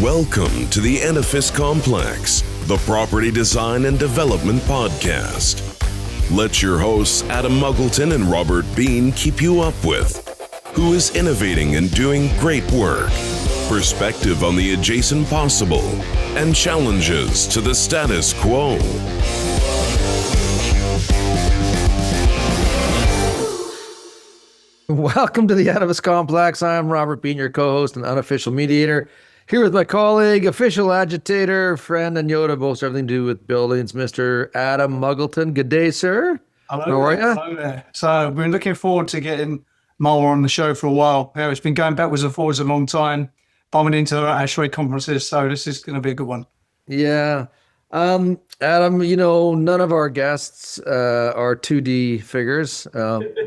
Welcome to the Edifice Complex, the property design and development podcast. Let your hosts Adam Muggleton and Robert Bean keep you up with who is innovating and doing great work, perspective on the adjacent possible, and challenges to the status quo. Welcome to the Edifice Complex. I'm Robert Bean, your co-host and unofficial mediator, here with my colleague, official agitator, friend, and Yoda, both everything to do with buildings, Mr. Adam Muggleton. Good day, sir. Hello, how are you? Hello there. So we've been looking forward to getting Marwa on the show for a while. Yeah, it's been going backwards and forwards a long time, bumping into ASHRAE conferences, so this is going to be a good one. Yeah. Adam, you know, none of our guests are 2D figures.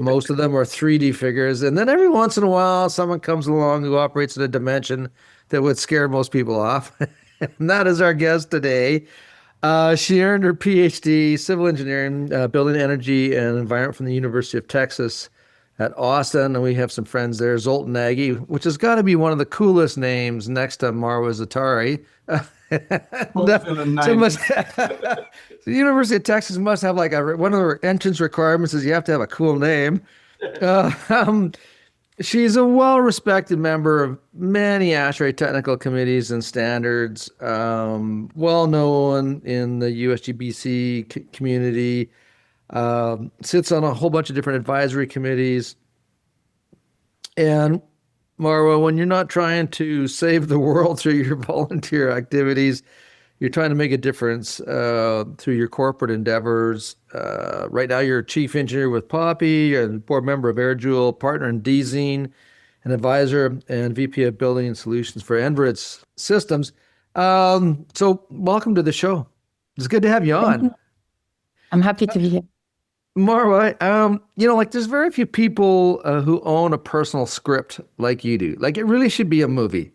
Most of them are 3D figures. And then every once in a while, someone comes along who operates in a dimension that would scare most people off. And that is our guest today. She earned her PhD, civil engineering, building energy and environment from the University of Texas at Austin. And we have some friends there, Zoltan Nagy, which has got to be one of the coolest names next to Marwa Zaatari. The University of Texas must have like one of their entrance requirements is you have to have a cool name. She's a well-respected member of many ASHRAE technical committees and standards, well-known in the USGBC community, sits on a whole bunch of different advisory committees. And Marwa, when you're not trying to save the world through your volunteer activities, you're trying to make a difference through your corporate endeavors. Right now, you're chief engineer with Poppy and board member of AirJoule, partner in Dzine, an advisor and VP of Building and Solutions for Enveritz Systems. So welcome to the show. It's good to have you on. I'm happy to be here. Marwa, you know, like there's very few people who own a personal script like you do. Like it really should be a movie.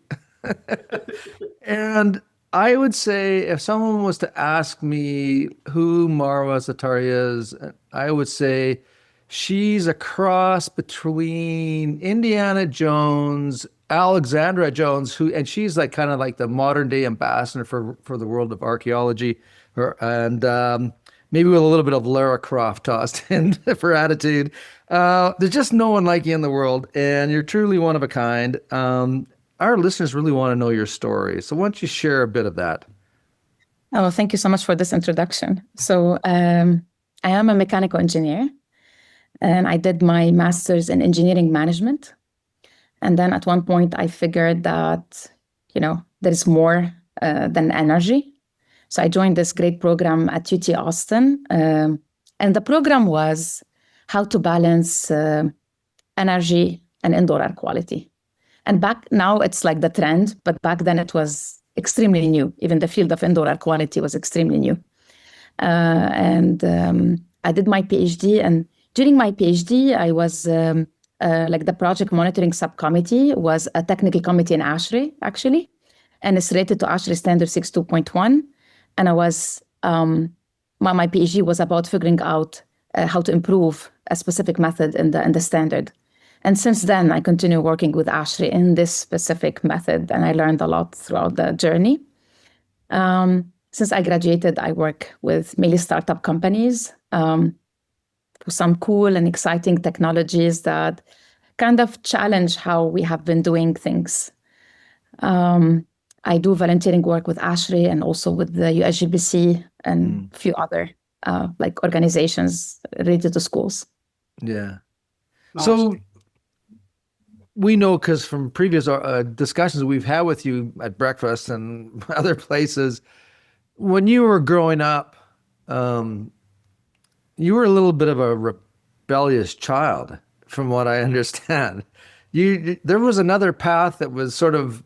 And I would say if someone was to ask me who Marwa Zaatari is, I would say she's a cross between Indiana Jones, Alexandra Jones, and she's like kind of like the modern day ambassador for the world of archaeology, and maybe with a little bit of Lara Croft tossed in for attitude. There's just no one like you in the world, and you're truly one of a kind. Our listeners really want to know your story. So why don't you share a bit of that? Oh, thank you so much for this introduction. So I am a mechanical engineer, and I did my master's in engineering management. And then at one point, I figured that, you know, there is more than energy. So I joined this great program at UT Austin. And the program was how to balance energy and indoor air quality. And now it's like the trend, but back then it was extremely new. Even the field of indoor air quality was extremely new. And I did my PhD, and during my PhD, I was like the project monitoring subcommittee was a technical committee in ASHRAE, actually, and it's related to ASHRAE Standard 6.2.1. And I was, my PhD was about figuring out how to improve a specific method in the standard. And since then, I continue working with ASHRAE in this specific method, and I learned a lot throughout the journey. Since I graduated, I work with mainly startup companies for some cool and exciting technologies that kind of challenge how we have been doing things. I do volunteering work with ASHRAE and also with the USGBC and a few other like organizations related to schools. Yeah. So we know, because from previous discussions we've had with you at breakfast and other places, when you were growing up, you were a little bit of a rebellious child, from what I understand. There was another path that was sort of,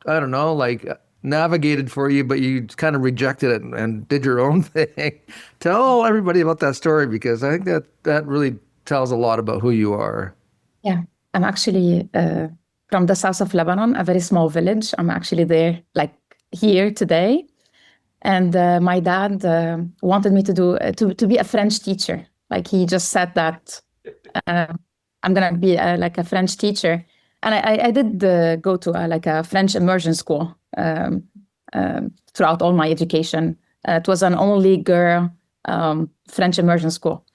I don't know, like navigated for you, but you kind of rejected it and did your own thing. Tell everybody about that story, because I think that really tells a lot about who you are. Yeah. I'm actually from the south of Lebanon, a very small village. I'm actually there, like here today. And my dad wanted me to be a French teacher. Like he just said that I'm gonna be like a French teacher. And I did go to like a French immersion school throughout all my education. It was an only girl French immersion school.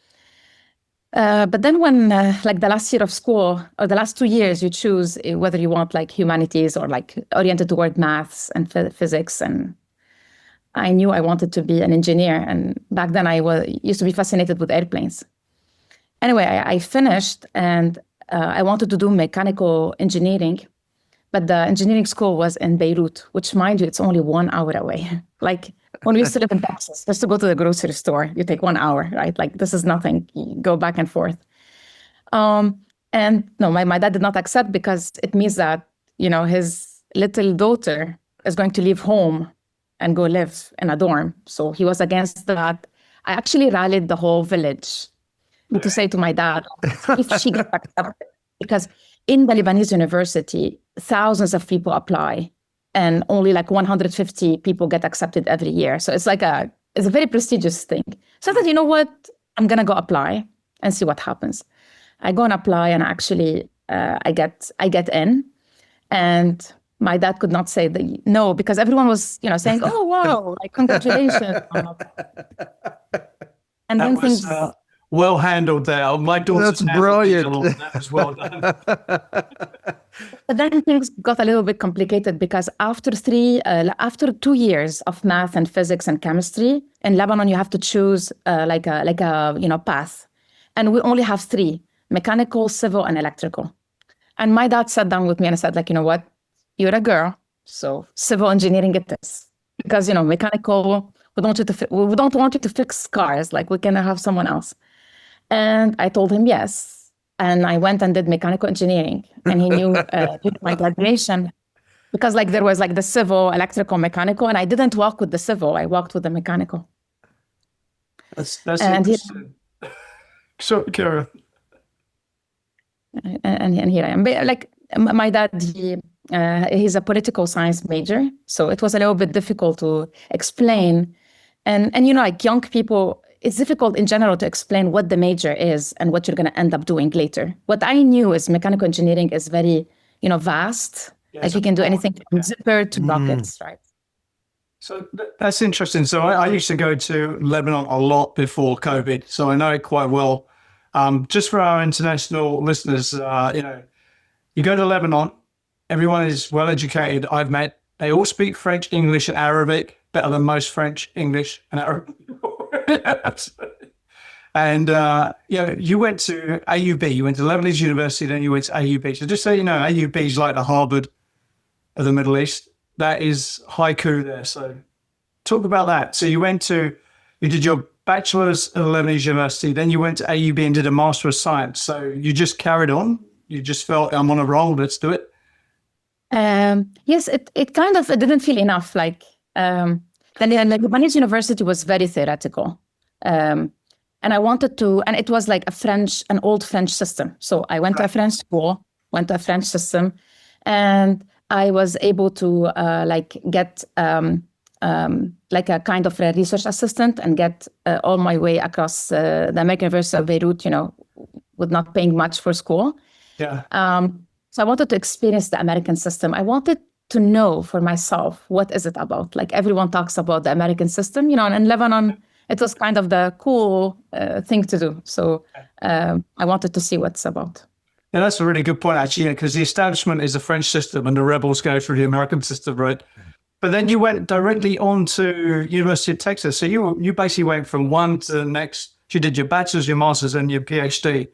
But then when like the last year of school or the last 2 years, you choose whether you want like humanities or like oriented toward maths and physics. And I knew I wanted to be an engineer. And back then I used to be fascinated with airplanes. Anyway, I finished and I wanted to do mechanical engineering, but the engineering school was in Beirut, which, mind you, it's only 1 hour away. Like when we used to live in Texas, just to go to the grocery store, you take 1 hour, right? Like this is nothing. You go back and forth. And no, my dad did not accept because it means that, you know, his little daughter is going to leave home and go live in a dorm. So he was against that. I actually rallied the whole village to say to my dad, if she gets accepted, because in the Lebanese university, thousands of people apply and only like 150 people get accepted every year. So it's like it's a very prestigious thing. So I thought, you know what, I'm gonna go apply and see what happens. I go and apply and actually I get in, and my dad could not say no because everyone was, you know, saying, oh, wow, like congratulations. And that then was, things... well handled there. My daughter's That's brilliant. That was well done. But then things got a little bit complicated because after 2 years of math and physics and chemistry in Lebanon, you have to choose like a you know path, and we only have 3: mechanical, civil, and electrical. And my dad sat down with me and said, like, you know what, you're a girl, so civil engineering it is, because you know mechanical, we don't want you to fix cars, like we can have someone else. And I told him yes. And I went and did mechanical engineering. And he knew during my graduation, because like there was like the civil, electrical, mechanical, and I didn't walk with the civil, I walked with the mechanical. That's and interesting. So, Kara. And here I am. But, like my dad, he's a political science major. So it was a little bit difficult to explain. And you know, like young people, it's difficult in general to explain what the major is and what you're going to end up doing later. What I knew is mechanical engineering is very, you know, vast. Yes, like you can do anything from zipper to rockets, right? So that's interesting. So I used to go to Lebanon a lot before COVID, so I know it quite well. Just for our international listeners, you know, you go to Lebanon, everyone is well educated. I've met, they all speak French, English, and Arabic better than most French, English, and Arabic. And you know, you went to AUB, you went to Lebanese University, then you went to AUB. So just so you know, AUB is like the Harvard of the Middle East. That is haiku there. So talk about that. So you did your bachelor's at Lebanese University, then you went to AUB and did a Master of Science. So you just carried on. You just felt, I'm on a roll, let's do it. Yes, it kind of, it didn't feel enough. Like the Lebanese University was very theoretical. And I wanted to, and it was like an old French system. So I went to a French school, went to a French system, and I was able to get like a kind of a research assistant and get all my way across the American University of Beirut, you know, with not paying much for school. Yeah. So I wanted to experience the American system. I wanted to know for myself, what is it about? Like everyone talks about the American system, you know, and in Lebanon, it was kind of the cool thing to do. So I wanted to see what it's about. Yeah, that's a really good point, actually, because the establishment is a French system and the rebels go through the American system, right? But then you went directly on to University of Texas. So you basically went from one to the next. You did your bachelor's, your master's, and your PhD.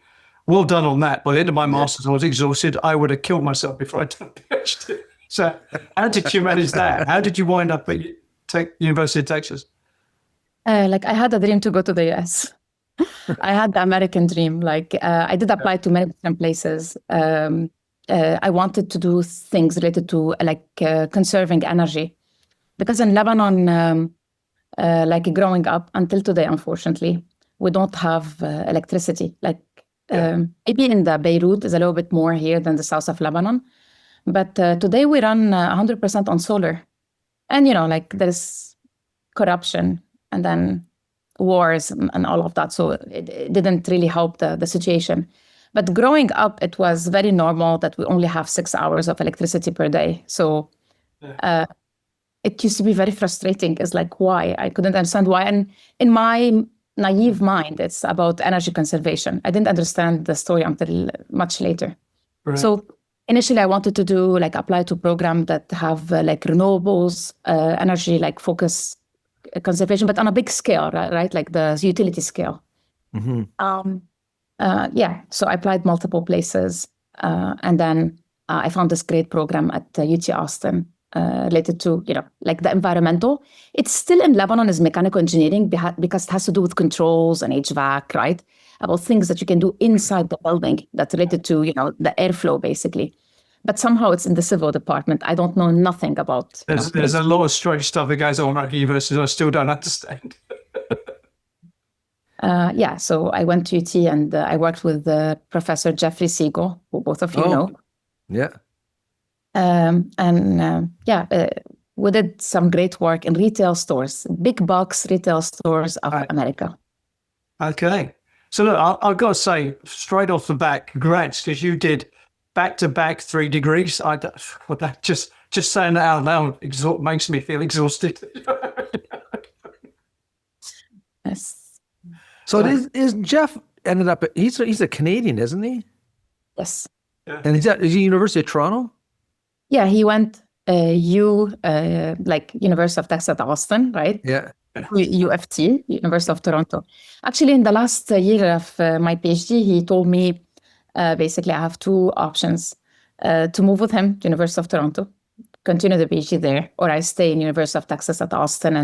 Well done on that. By the end of my master's, I was exhausted. I would have killed myself before I done a PhD. So how did you manage that? How did you wind up at University of Texas? Like I had a dream to go to the US. I had the American dream. Like I did apply to many different places. I wanted to do things related to like conserving energy, because in Lebanon, like growing up until today, unfortunately, we don't have electricity. Like maybe in the Beirut is a little bit more here than the south of Lebanon, but today we run 100% on solar, and you know, like there's corruption and then wars and all of that. So it didn't really help the situation. But growing up, it was very normal that we only have 6 hours of electricity per day. So it used to be very frustrating. It's like, why? I couldn't understand why. And in my naive mind, it's about energy conservation. I didn't understand the story until much later. Right. So initially, I wanted to do like apply to program that have like renewables, energy, like focus conservation, but on a big scale, right? Like the utility scale. So I applied multiple places, and then I found this great program at UT Austin related to, like the environmental. It's still in Lebanon is mechanical engineering because it has to do with controls and HVAC, right? About things that you can do inside the building that's related to, the airflow, basically. But somehow it's in the civil department. I don't know nothing about. There's a lot of strange stuff that goes on at universities I still don't understand. So I went to UT and I worked with Professor Jeffrey Siegel, who both of you know. Yeah. We did some great work in retail stores, big box retail stores of America. Okay. So look, I've got to say, straight off the bat, congrats, because you did back-to-back 3 degrees. That just saying that out loud makes me feel exhausted. Yes. So is Jeff ended up? He's a Canadian, isn't he? Yes. Yeah. And is he University of Toronto? Yeah, he went University of Texas at Austin, right? Yeah. UFT, University of Toronto. Actually, in the last year of my PhD, he told me basically I have 2 options: to move with him to University of Toronto, continue the PhD there, or I stay in University of Texas at Austin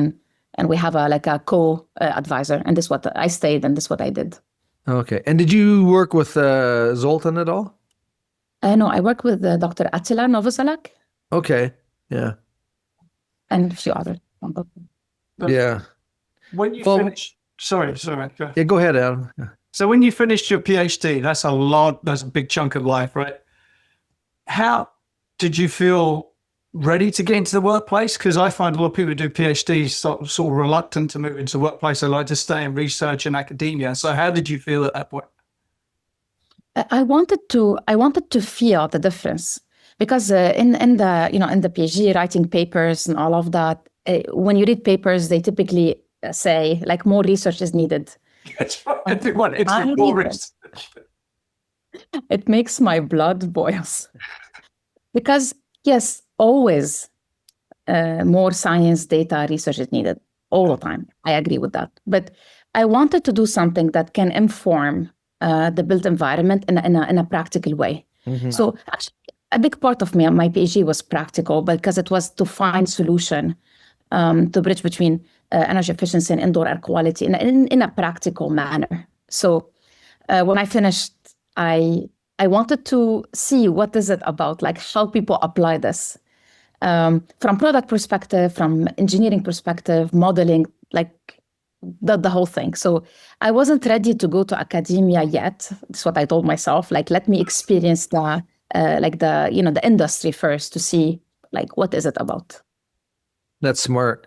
and we have a co-advisor. And this is what I stayed, and this is what I did. Okay. And did you work with Zoltan at all? No, I work with Dr. Attila Novoselak. Okay. Yeah. And a few others. Yeah. When you finish, sorry. Go. Yeah, go ahead, Adam. So when you finished your PhD, that's a big chunk of life, right? How did you feel ready to get into the workplace? Because I find a lot of people who do PhDs sort of reluctant to move into the workplace. They like to stay in research and academia. So how did you feel at that point? I wanted to feel the difference because in the PhD writing papers and all of that, when you read papers, they typically say like more research is needed. That's right. It's more research. It makes my blood boils because yes, always more science, data, research is needed all the time. I agree with that, but I wanted to do something that can inform the built environment in a practical way. Mm-hmm. So actually, a big part of my PhD was practical because it was to find solution to bridge between energy efficiency and indoor air quality in a practical manner. So when I finished, I wanted to see what is it about, like how people apply this from product perspective, from engineering perspective, modeling, like the whole thing. So I wasn't ready to go to academia yet. That's what I told myself. Like, let me experience the industry first to see like what is it about. That's smart.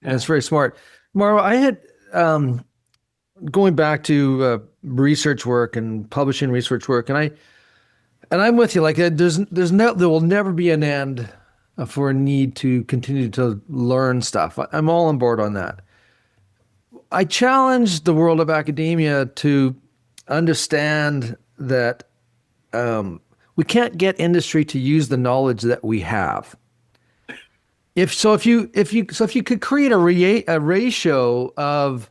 That's very smart. Marwa, I had going back to research work and publishing research work, and I'm with you. Like, there will never be an end for a need to continue to learn stuff. I'm all on board on that. I challenge the world of academia to understand that we can't get industry to use the knowledge that we have. If you could create a ratio of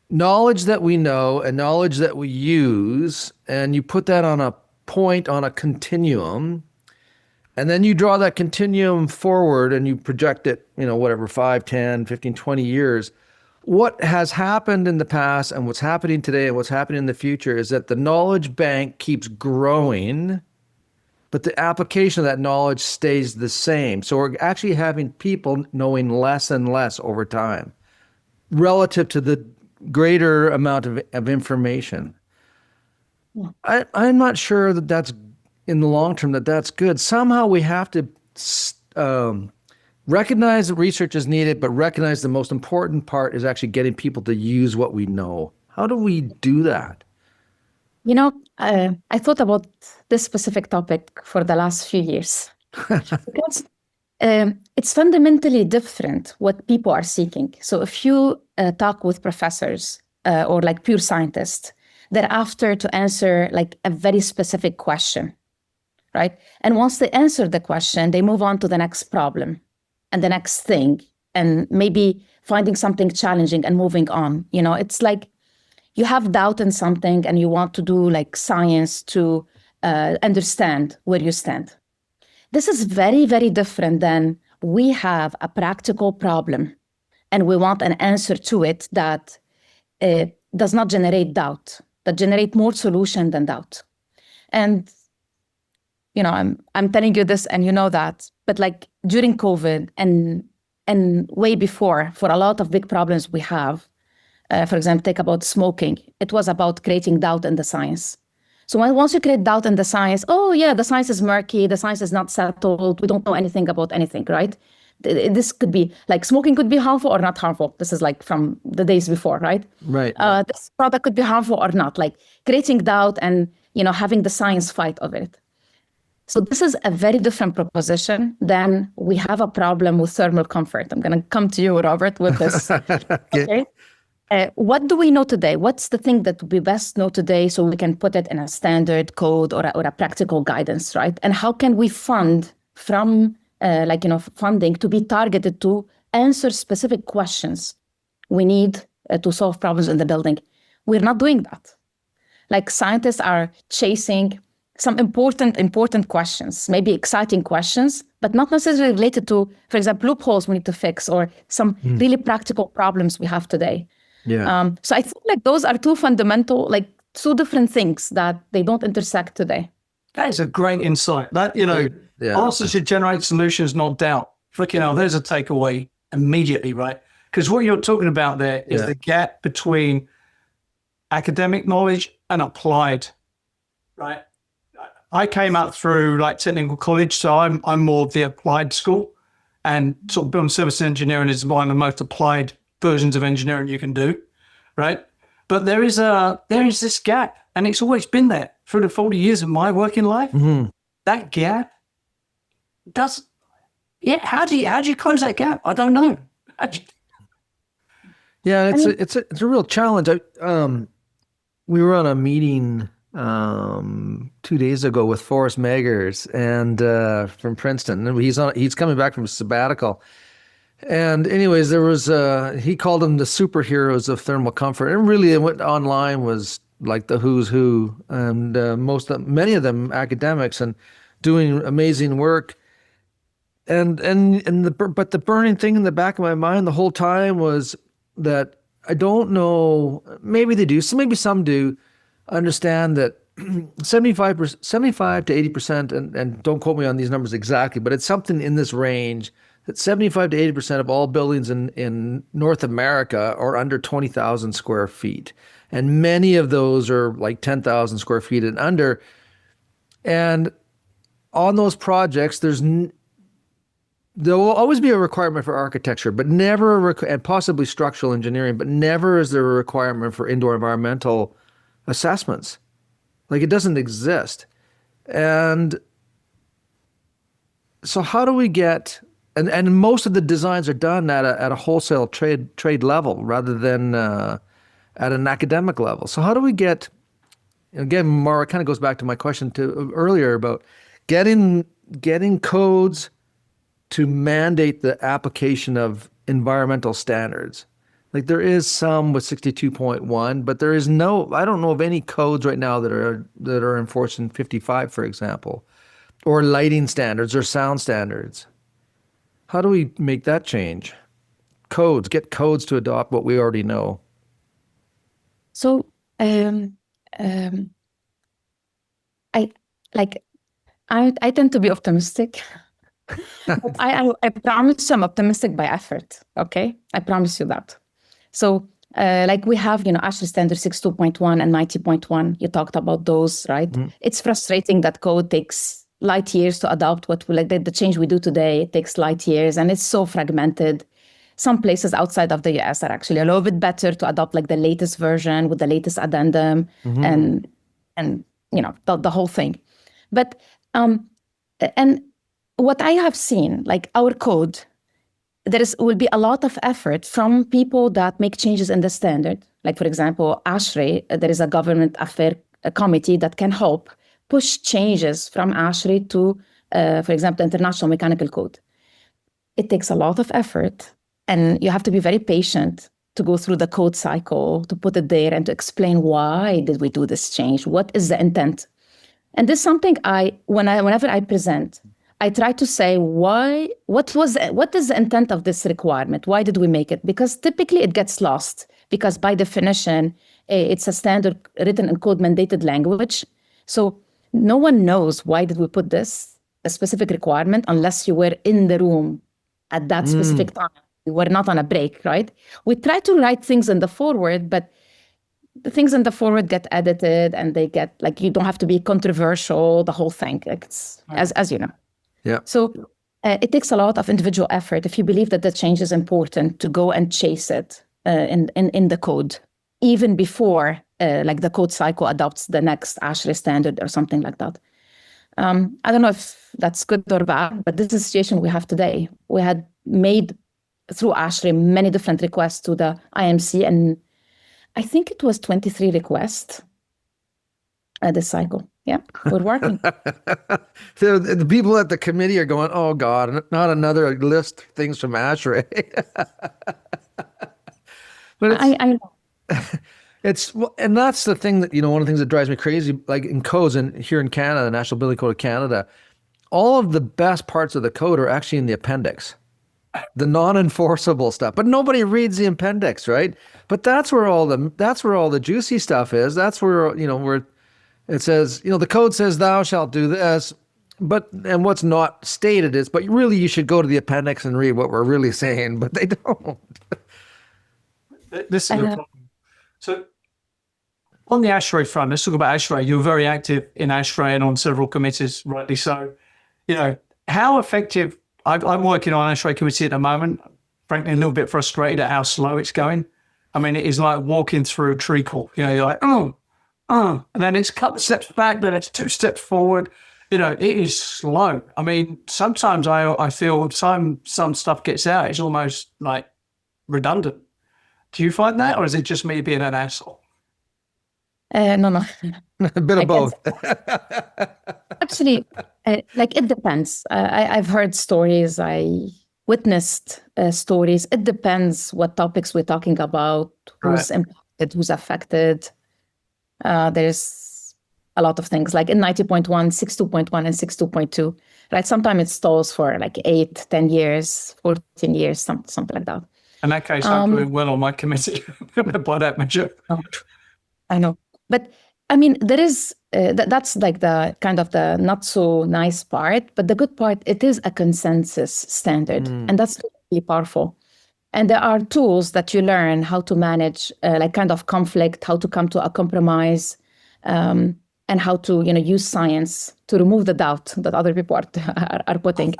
knowledge that we know and knowledge that we use, and you put that on a point on a continuum, and then you draw that continuum forward and you project it, 5, 10, 15, 20 years, what has happened in the past and what's happening today and what's happening in the future is that the knowledge bank keeps growing, but the application of that knowledge stays the same. So we're actually having people knowing less and less over time relative to the greater amount of information. Yeah. I'm not sure that that's, in the long term, that's good. Somehow we have to recognize that research is needed, but recognize the most important part is actually getting people to use what we know. How do we do that? I thought about this specific topic for the last few years because it's fundamentally different what people are seeking. So if you talk with professors or like pure scientists, they're after to answer like a very specific question, right? And once they answer the question, they move on to the next problem and the next thing, and maybe finding something challenging and moving on. It's like you have doubt in something and you want to do like science to understand where you stand. This is very, very different than we have a practical problem and we want an answer to it that does not generate doubt, that generate more solution than doubt. And I'm telling you this and you know that, but like during COVID and way before, for a lot of big problems we have, for example, take about smoking, it was about creating doubt in the science. So once you create doubt in the science, oh yeah, the science is murky, the science is not settled, we don't know anything about anything, right? This could be, like smoking could be harmful or not harmful. This is like from the days before, right? Right. This product could be harmful or not, like creating doubt and, having the science fight of it. So this is a very different proposition than we have a problem with thermal comfort. I'm going to come to you, Robert, with this. Okay. What do we know today? What's the thing that we best know today so we can put it in a standard code or a practical guidance, right? And how can we fund from funding to be targeted to answer specific questions we need to solve problems in the building? We're not doing that. Like scientists are chasing some important questions, maybe exciting questions, but not necessarily related to, for example, loopholes we need to fix or some really practical problems we have today. Yeah. So I feel like those are two fundamental, like two different things that they don't intersect today. That is a great insight. That, Yeah. answers should generate solutions, not doubt. Freaking hell, there's a takeaway immediately, right? Because what you're talking about there is the gap between academic knowledge and applied, right? I came up through like technical college, so I'm more of the applied school, and sort of building service engineering is one of the most applied versions of engineering you can do, right? But there is this gap, and it's always been there through the 40 years of my working life. Mm-hmm. That gap how do you close that gap? I don't know. Yeah, it's a real challenge. We were on a meeting 2 days ago with Forrest Meggers and from Princeton, and he's coming back from sabbatical. And anyways, there was he called them the superheroes of thermal comfort, and really it went online was like the who's who, and many of them academics and doing amazing work. But the burning thing in the back of my mind the whole time was that I don't know, maybe they do, so maybe some do understand that 75 to 80%, and don't quote me on these numbers exactly, but it's something in this range, that 75 to 80% of all buildings in North America are under 20,000 square feet. And many of those are like 10,000 square feet and under. And on those projects, there will always be a requirement for architecture, but never and possibly structural engineering, but never is there a requirement for indoor environmental assessments. Like it doesn't exist. And so how do we get, and most of the designs are done at a wholesale trade level rather than at an academic level. So how do we get, again, Marwa, kind of goes back to my question earlier about getting codes to mandate the application of environmental standards. Like there is some with 62.1, but there is I don't know of any codes right now that are enforced in 55, for example, or lighting standards or sound standards. How do we make that change? Get codes to adopt what we already know. So I tend to be optimistic. But I promise you I'm optimistic by effort, okay? I promise you that. So we have, ASHRAE standard 62.1 and 90.1. You talked about those, right? Mm-hmm. It's frustrating that code takes light years to adopt the change we do today. It takes light years and it's so fragmented. Some places outside of the US are actually a little bit better to adopt like the latest version with the latest addendum. Mm-hmm. And and the whole thing. But and what I have seen, like our code, will be a lot of effort from people that make changes in the standard. Like, for example, ASHRAE, there is a government affair committee that can help push changes from ASHRAE to, for example, International Mechanical Code. It takes a lot of effort, and you have to be very patient to go through the code cycle, to put it there and to explain why did we do this change? What is the intent? And this is something whenever I present, I try to say what is the intent of this requirement? Why did we make it? Because typically it gets lost, because by definition, it's a standard written in code mandated language. So no one knows why did we put a specific requirement, unless you were in the room at that specific time. We were not on a break, right? We try to write things in the forward, but the things in the forward get edited, and they get, like, you don't have to be controversial, the whole thing. Like, it's, as you know. Yeah. So it takes a lot of individual effort, if you believe that the change is important, to go and chase it in the code, even before like the code cycle adopts the next ASHRAE standard or something like that. I don't know if that's good or bad, but this is the situation we have today. We had made, through ASHRAE, many different requests to the IMC, and I think it was 23 requests this cycle. Yeah, we're working. So the people at the committee are going, oh God, not another list of things from ASHRAE. But I know. And that's the thing that, one of the things that drives me crazy, like in codes, and here in Canada, the National Building Code of Canada, all of the best parts of the code are actually in the appendix, the non-enforceable stuff. But nobody reads the appendix, right? But that's where all the juicy stuff is. That's where, where it says, the code says thou shalt do this, and what's not stated is, but really you should go to the appendix and read what we're really saying, but they don't. This is the problem. So on the ASHRAE front, let's talk about ASHRAE. You're very active in ASHRAE and on several committees, rightly so. How effective, I'm working on ASHRAE committee at the moment, frankly a little bit frustrated at how slow it's going. I mean, it is like walking through treacle. You're like, and then it's a couple of steps back, then it's 2 steps forward. It is slow. I mean, sometimes I feel some stuff gets out, it's almost like redundant. Do you find that, or is it just me being an asshole? No. A bit of both. Actually, like, it depends. I've heard stories. I witnessed stories. It depends what topics we're talking about, who's impacted, who's affected. There's a lot of things, like in 90.1, 6.2.1, and 6.2.2, right? Sometimes it stalls for like 8, 10 years, 14 years, something like that. In that case, I'm doing well on my committee by that measure. I know. But I mean, there is, that's like the kind of the not so nice part, but the good part, it is a consensus standard, and that's really powerful. And there are tools that you learn how to manage like kind of conflict, how to come to a compromise, and how to, use science to remove the doubt that other people are putting.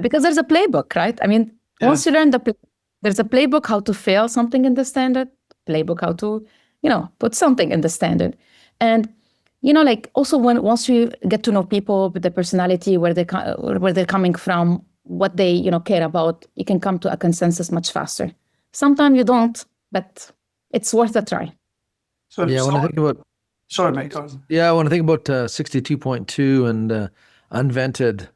Because there's a playbook, right? I mean, once you learn there's a playbook how to fail something in the standard, playbook how to, put something in the standard. And, like also once you get to know people with their personality, where they're coming from, what they, care about, you can come to a consensus much faster. Sometimes you don't, but it's worth a try. So yeah, when I think about... Sorry, mate. Yeah, when I think about 62.2 and unvented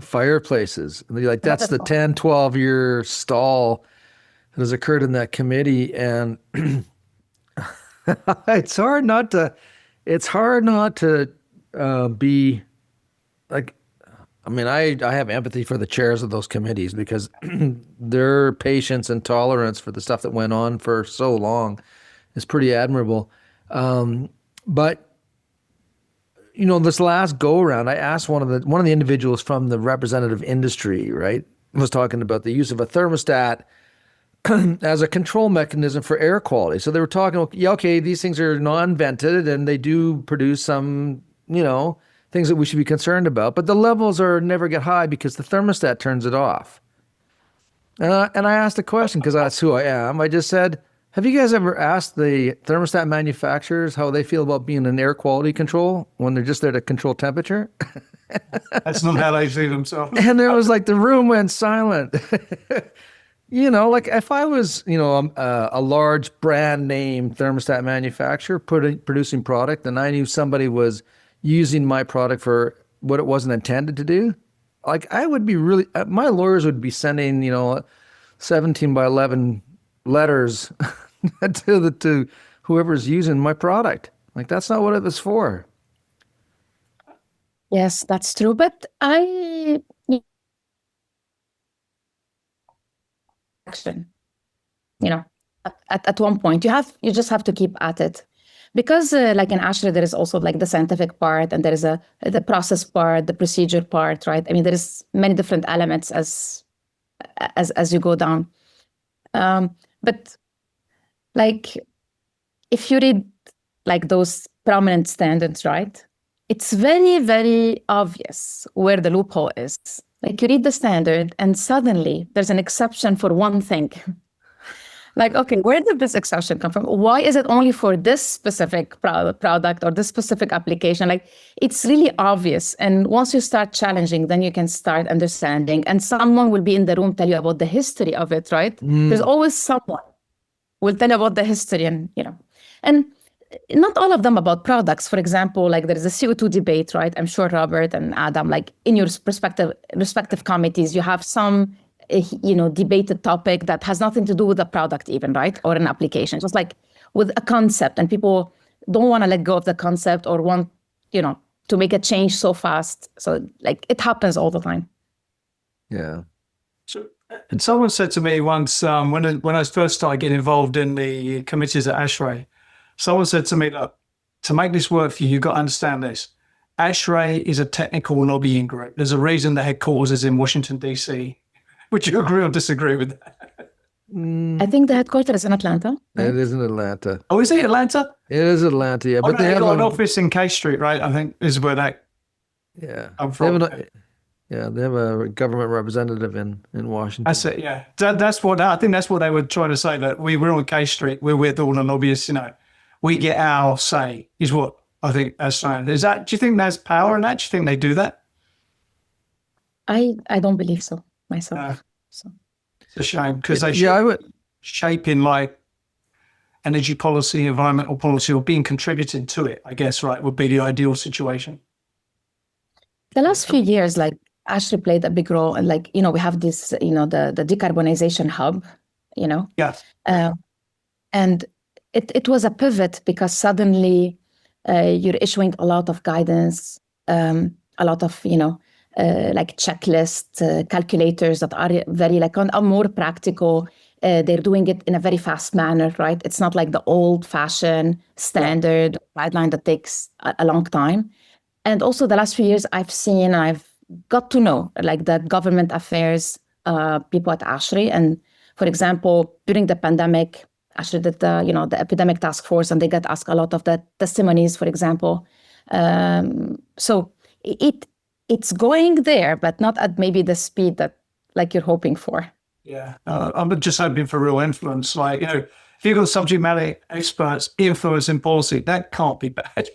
fireplaces, like that's the 10, 12-year stall that has occurred in that committee. And it's hard not to be like, I mean, I have empathy for the chairs of those committees, because their patience and tolerance for the stuff that went on for so long is pretty admirable. But this last go around, I asked one of the individuals from the representative industry, right, was talking about the use of a thermostat as a control mechanism for air quality. So they were talking, okay, these things are non-vented and they do produce some, things that we should be concerned about, but the levels never get high because the thermostat turns it off. And I asked a question, because that's who I am. I just said, Have you guys ever asked the thermostat manufacturers how they feel about being in air quality control when they're just there to control temperature? That's not how they see themselves. And there was like the room went silent. Like if I was, a large brand name thermostat manufacturer producing product, and I knew somebody was using my product for what it wasn't intended to do, like I would be really, my lawyers would be sending, 17 by 11 letters to whoever's using my product. Like that's not what it was for. Yes, that's true. But action, at one point you just have to keep at it, because like in ASHRAE, there is also like the scientific part, and there is the process part, the procedure part, right? I mean, there is many different elements as you go down. But like, if you read like those prominent standards, right, it's very, very obvious where the loophole is. Like you read the standard and suddenly there's an exception for one thing. Like, okay, where did this exception come from? Why is it only for this specific product or this specific application? Like, it's really obvious. And once you start challenging, then you can start understanding. And someone will be in the room, tell you about the history of it, right? There's always someone will tell you about the history, and not all of them about products. For example, like there is a CO2 debate, right? I'm sure Robert and Adam, like in your respective committees, you have some debated topic that has nothing to do with the product even, right? Or an application, just like with a concept, and people don't want to let go of the concept or want, to make a change so fast. So like it happens all the time. Yeah. So, and someone said to me once, when I first started getting involved in the committees at ASHRAE, someone said to me, look, to make this work for you, you've got to understand this. ASHRAE is a technical lobbying group. There's a reason the headquarters is in Washington, D.C. Would you agree or disagree with that? I think the headquarters is in Atlanta. Right? It is in Atlanta. Oh, is it Atlanta? It is Atlanta, yeah. But they have got an office in K Street, right? I think is where that. Yeah. I'm from. They have a government representative in Washington. That's it, yeah. I think that's what they were trying to say, that we're on K Street, we're with all the lobbyists, we get our say, is what I think that's saying. Do you think there's power in that? Do you think they do that? I don't believe so myself. So it's a shame, because they shaping like energy policy, environmental policy, or being contributed to it, I guess, right, would be the ideal situation. The last few years, like ASHRAE played a big role, and like, we have this, the decarbonization hub, Yeah. And it was a pivot, because suddenly you're issuing a lot of guidance, a lot of, like checklist calculators that are very are more practical. They're doing it in a very fast manner, right? It's not like the old-fashioned standard guideline that takes a long time. And also the last few years, I've got to know like the government affairs people at ASHRAE. And for example, during the pandemic, ASHRAE did the Epidemic Task Force, and they got asked a lot of the testimonies, for example. So it's going there, but not at maybe the speed that like you're hoping for. Yeah, I'm just hoping for real influence. Like, if you've got subject matter experts influencing policy, that can't be bad.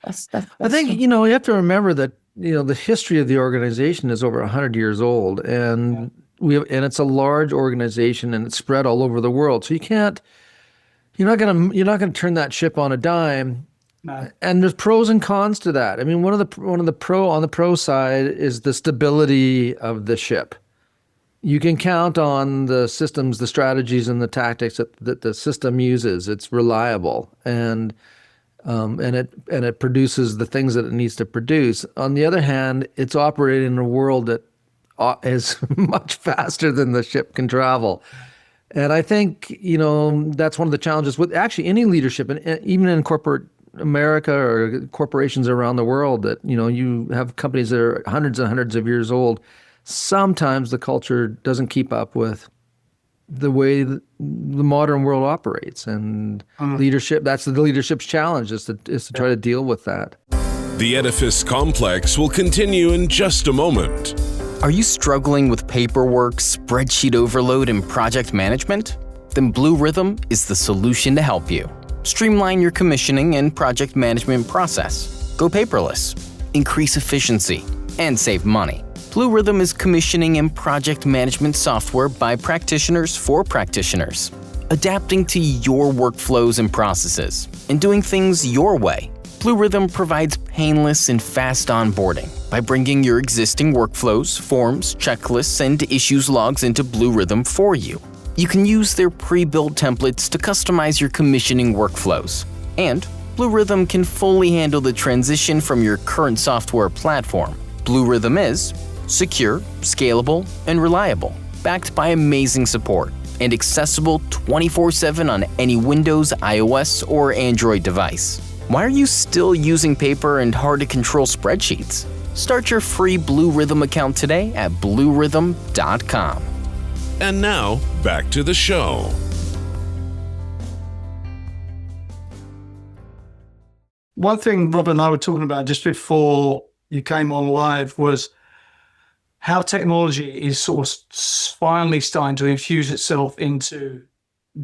That's I think, true. you have to remember that, the history of the organization is over 100 years old, and it's a large organization, and it's spread all over the world. So you're not going to turn that ship on a dime. No. And there's pros and cons to that. I mean, on the pro side is the stability of the ship. You can count on the systems, the strategies, and the tactics that the system uses. It's reliable, and it produces the things that it needs to produce. On the other hand, it's operating in a world that is much faster than the ship can travel. And I think, that's one of the challenges with actually any leadership, and even in corporate America or corporations around the world, that, you have companies that are hundreds and hundreds of years old. Sometimes the culture doesn't keep up with the way the modern world operates, and leadership, that's the leadership's challenge, is to try to deal with that. The Edifice Complex will continue in just a moment. Are you struggling with paperwork, spreadsheet overload, and project management? Then Blue Rhythm is the solution to help you. Streamline your commissioning and project management process. Go paperless. Increase efficiency and save money. Blue Rhythm is commissioning and project management software by practitioners for practitioners, adapting to your workflows and processes, and doing things your way. Blue Rhythm provides painless and fast onboarding by bringing your existing workflows, forms, checklists, and issues logs into Blue Rhythm for you. You can use their pre-built templates to customize your commissioning workflows. And Blue Rhythm can fully handle the transition from your current software platform. Blue Rhythm is secure, scalable, and reliable, backed by amazing support, and accessible 24/7 on any Windows, iOS, or Android device. Why are you still using paper and hard-to-control spreadsheets? Start your free Blue Rhythm account today at bluerhythm.com. And now, back to the show. One thing Rob and I were talking about just before you came on live was how technology is sort of finally starting to infuse itself into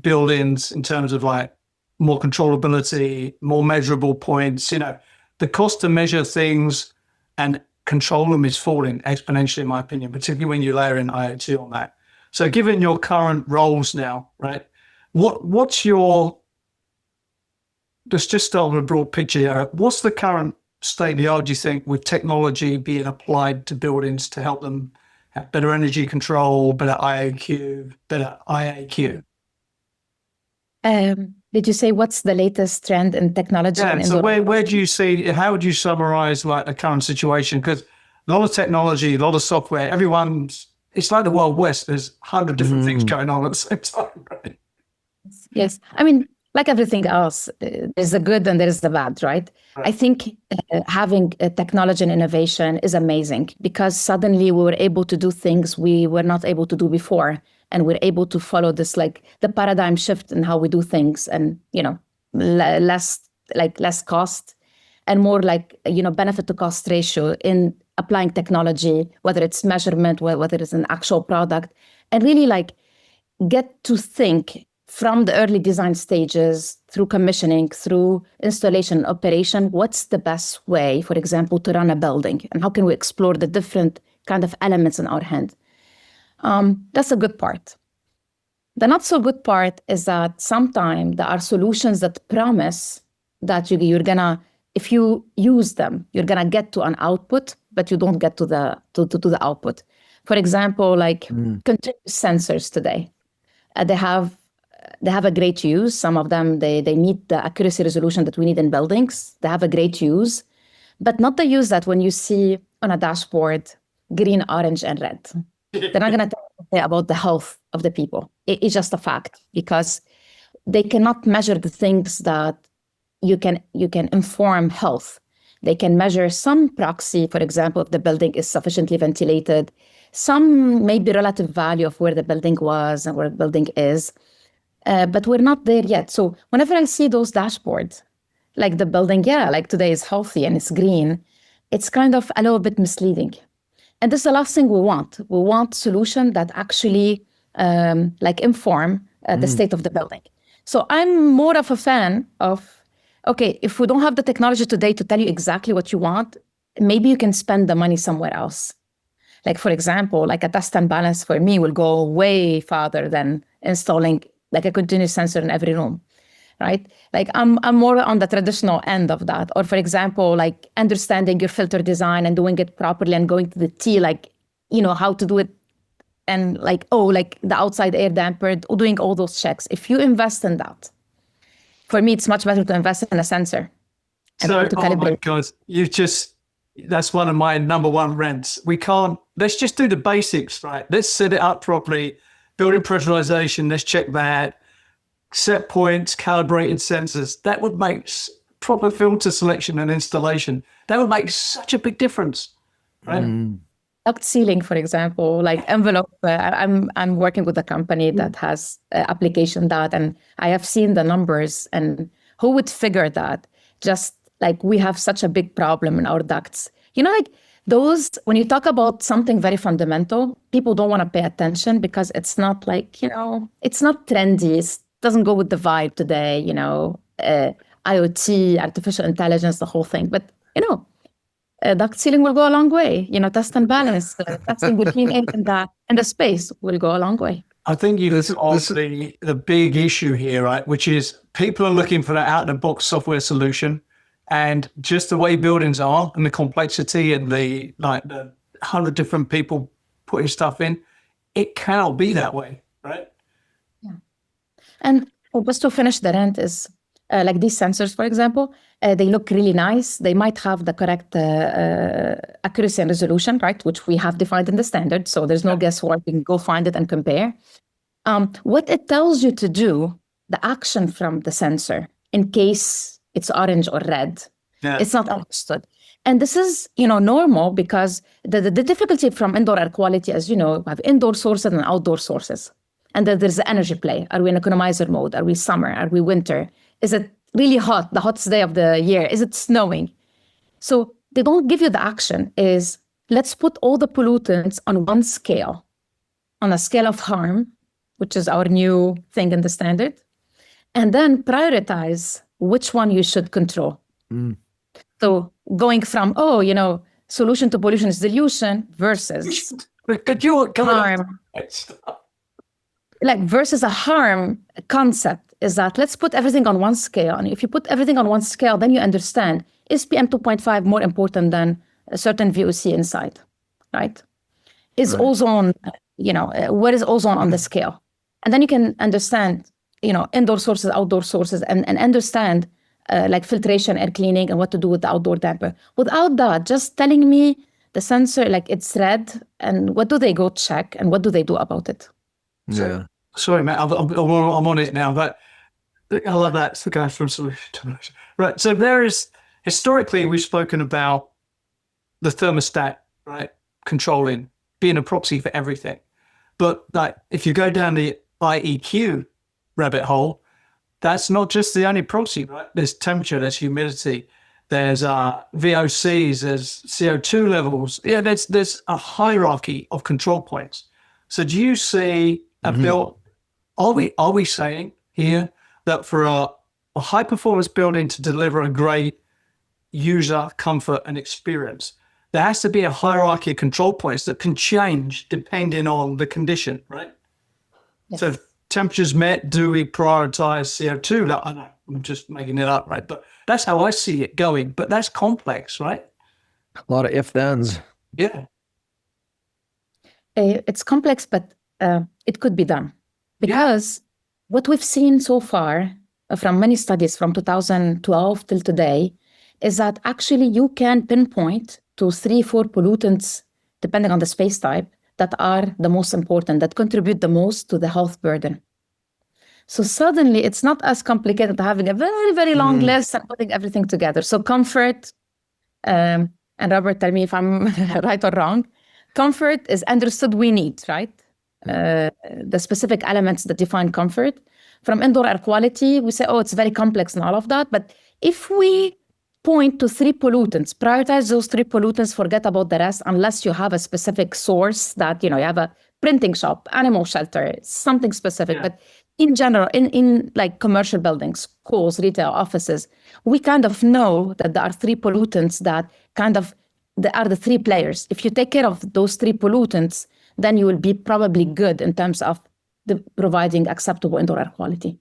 buildings in terms of like more controllability, more measurable points. You know, the cost to measure things and control them is falling exponentially, in my opinion, particularly when you layer in IoT on that. So given your current roles now, right, what's your, let's just start with a broad picture here. What's the current state of the art, do you think, with technology being applied to buildings to help them have better energy control, better IAQ, better IAQ? Did you say what's the latest trend in technology? Yeah, so where do you see, how would you summarize like the current situation? Because a lot of technology, a lot of software, it's like the Wild West. There's 100 different things going on at the same time, right? Yes. I mean, like everything else, there's the good and there's the bad, right? I think having technology and innovation is amazing because suddenly we were able to do things we were not able to do before. And we're able to follow this, like the paradigm shift in how we do things and, you know, less cost and more like, you know, benefit to cost ratio in applying technology, whether it's measurement, whether it's an actual product, and really like get to think from the early design stages through commissioning, through installation and operation, what's the best way, for example, to run a building and how can we explore the different kind of elements in our hand. That's a good part. The not so good part is that sometimes there are solutions that promise that you're gonna, if you use them, you're gonna get to an output, but you don't get to the output. For example, like continuous sensors today, they have a great use. Some of them they meet the accuracy resolution that we need in buildings. They have a great use, but not the use that when you see on a dashboard green, orange, and red. They're not going to tell you about the health of the people. It's just a fact because they cannot measure the things that you can inform health. They can measure some proxy, for example, if the building is sufficiently ventilated, some maybe relative value of where the building was and where the building is, but we're not there yet. So whenever I see those dashboards, like the building, like today is healthy and it's green, it's kind of a little bit misleading. And this is the last thing we want. We want solution that actually inform the state of the building. So I'm more of a fan of, okay, if we don't have the technology today to tell you exactly what you want, maybe you can spend the money somewhere else. Like, for example, like a test and balance for me will go way farther than installing like a continuous sensor in every room, right? Like I'm more on the traditional end of that. Or for example, like understanding your filter design and doing it properly and going to the T, like, you know, how to do it. And like, like the outside air damper, doing all those checks. If you invest in that, for me, it's much better to invest in a sensor. And so, to calibrate. Oh my God, that's one of my number one rants. Let's just do the basics, right? Let's set it up properly, building pressurization, let's check that. Set points, calibrated sensors. That would make proper filter selection and installation. That would make such a big difference, right? Duct sealing, for example, like envelope. I'm working with a company that has application that, and I have seen the numbers. And who would figure that? Just like we have such a big problem in our ducts. You know, like those, when you talk about something very fundamental, people don't want to pay attention because it's not like, it's not trendy. It doesn't go with the vibe today, IoT, artificial intelligence, the whole thing. But, duct sealing will go a long way. Test and balance, testing between it and the space will go a long way. I think you on the big issue here, right? Which is people are looking for that out-of-the-box software solution, and just the way buildings are and the complexity and the 100 different people putting stuff in, it cannot be that way, right? Yeah. And just to finish the rant is like these sensors, for example, they look really nice. They might have the correct accuracy and resolution, right? Which we have defined in the standard. So there's no guesswork. You can go find it and compare. What it tells you to do, the action from the sensor, in case it's orange or red, it's not understood. And this is, normal because the difficulty from indoor air quality, as you know, we have indoor sources and outdoor sources. And then there's the energy play. Are we in economizer mode? Are we summer? Are we winter? Is it really hot, the hottest day of the year? Is it snowing? So they don't give you the action is, let's put all the pollutants on one scale, on a scale of harm, which is our new thing in the standard, and then prioritize which one you should control. So going from, solution to pollution is dilution versus harm. Versus a harm concept is that let's put everything on one scale. And if you put everything on one scale, then you understand, is PM 2.5 more important than a certain VOC inside, right? Is ozone, where is ozone on the scale? And then you can understand, indoor sources, outdoor sources, and understand filtration, air cleaning, and what to do with the outdoor damper. Without that, just telling me the sensor, it's red, and what do they go check, and what do they do about it? Yeah. Sorry, Matt, I'm on it now, but I love that. It's the guy from Solution to Pollution. Right, so historically, we've spoken about the thermostat, right, controlling, being a proxy for everything. But if you go down the IEQ rabbit hole, that's not just the only proxy, right? There's temperature, there's humidity, there's VOCs, there's CO2 levels. Yeah, there's a hierarchy of control points. So do you see a build? Are we saying here that for a high performance building to deliver a great user comfort and experience, there has to be a hierarchy of control points that can change depending on the condition, right? Yes. So if temperature's met, do we prioritize CO2? I know, I'm just making it up, right? But that's how I see it going. But that's complex, right? A lot of if-thens. Yeah. It's complex, but it could be done. Because what we've seen so far from many studies from 2012 till today is that actually you can pinpoint to 3-4 pollutants, depending on the space type, that are the most important, that contribute the most to the health burden. So suddenly it's not as complicated having a very, very long list and putting everything together. So comfort, and Robert, tell me if I'm right or wrong, comfort is understood we need, right? The specific elements that define comfort. From indoor air quality, we say, it's very complex and all of that. But if we point to 3 pollutants, prioritize those 3 pollutants, forget about the rest, unless you have a specific source that, you have a printing shop, animal shelter, something specific. But in general, in commercial buildings, schools, retail, offices, we kind of know that there are 3 pollutants that they are the 3 players. If you take care of those 3 pollutants, then you will be probably good in terms of providing acceptable indoor air quality.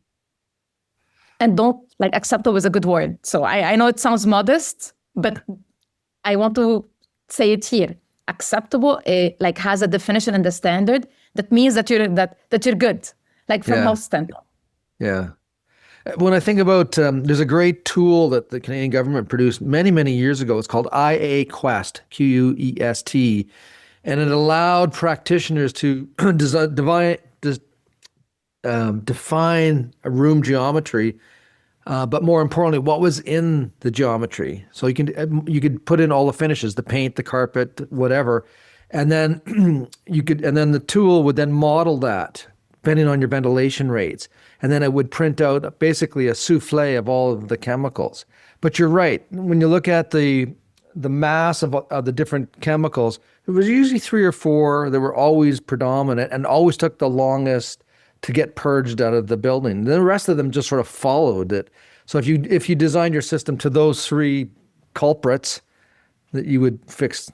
And acceptable is a good word. So I know it sounds modest, but I want to say it here. Acceptable, has a definition in the standard that means that you're good, from health standpoint. Yeah. When I think about, there's a great tool that the Canadian government produced many, many years ago. It's called IA Quest, Quest, and it allowed practitioners to define a room geometry, but more importantly, what was in the geometry. So you could put in all the finishes, the paint, the carpet, whatever, and then the tool would then model that depending on your ventilation rates, and then it would print out basically a souffle of all of the chemicals. But you're right, when you look at the the mass of the different chemicals, it was usually 3 or 4 that were always predominant and always took the longest to get purged out of the building. The rest of them just sort of followed it. So if you designed your system to those 3 culprits, that you would fix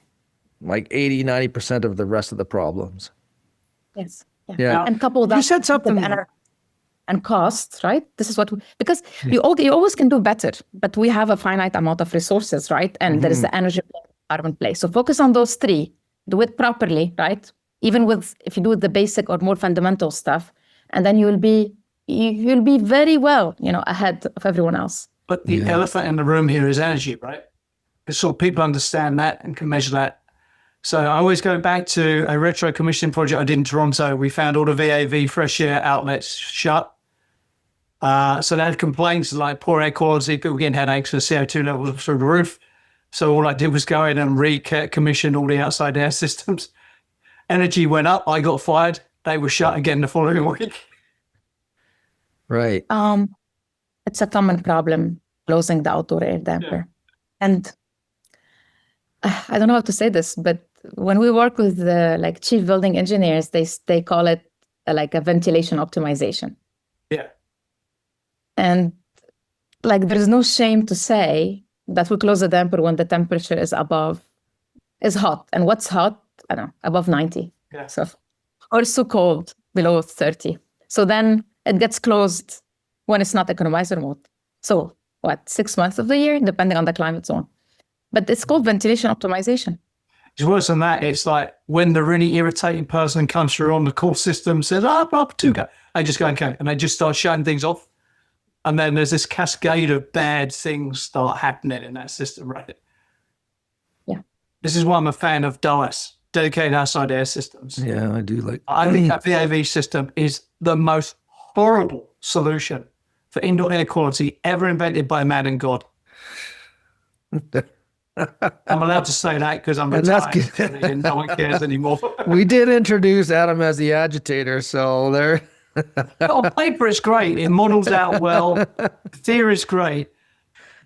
like 80-90% of the rest of the problems. Yes. Yeah. And couple that You said something. And costs, right? This is what because you always can do better, but we have a finite amount of resources, right? And there is the energy environment play. So focus on those 3, do it properly, right? Even if you do the basic or more fundamental stuff, and then you'll be very well, ahead of everyone else. But the elephant in the room here is energy, right? So people understand that and can measure that. So I always go back to a retro commissioning project I did in Toronto. We found all the VAV fresh air outlets shut. So they had complaints like poor air quality, people getting headaches, the CO2 levels through the roof. So all I did was go in and recommission all the outside air systems. Energy went up, I got fired. They were shut again the following week. Right. It's a common problem, closing the outdoor air damper. And I don't know how to say this, but when we work with the chief building engineers, they call it like a ventilation optimization. Yeah. And there is no shame to say that we close the damper when the temperature is hot. And what's hot? I don't know, above 90. Yeah. So, or so cold, below 30. So then it gets closed when it's not economizer mode. So 6 months of the year, depending on the climate zone. But it's called ventilation optimization. It's worse than that. It's like when the really irritating person comes through on the call system, says, up to go. I just go, okay. And they just start shutting things off. And then there's this cascade of bad things start happening in that system, right? Yeah. This is why I'm a fan of DAS, dedicated outside air systems. Yeah, I do like. I think that VAV system is the most horrible solution for indoor air quality ever invented by man and God. I'm allowed to say that because I'm retired and no one cares anymore. We did introduce Adam as the agitator, so there. On paper, it's great. It models out well. The theory is great.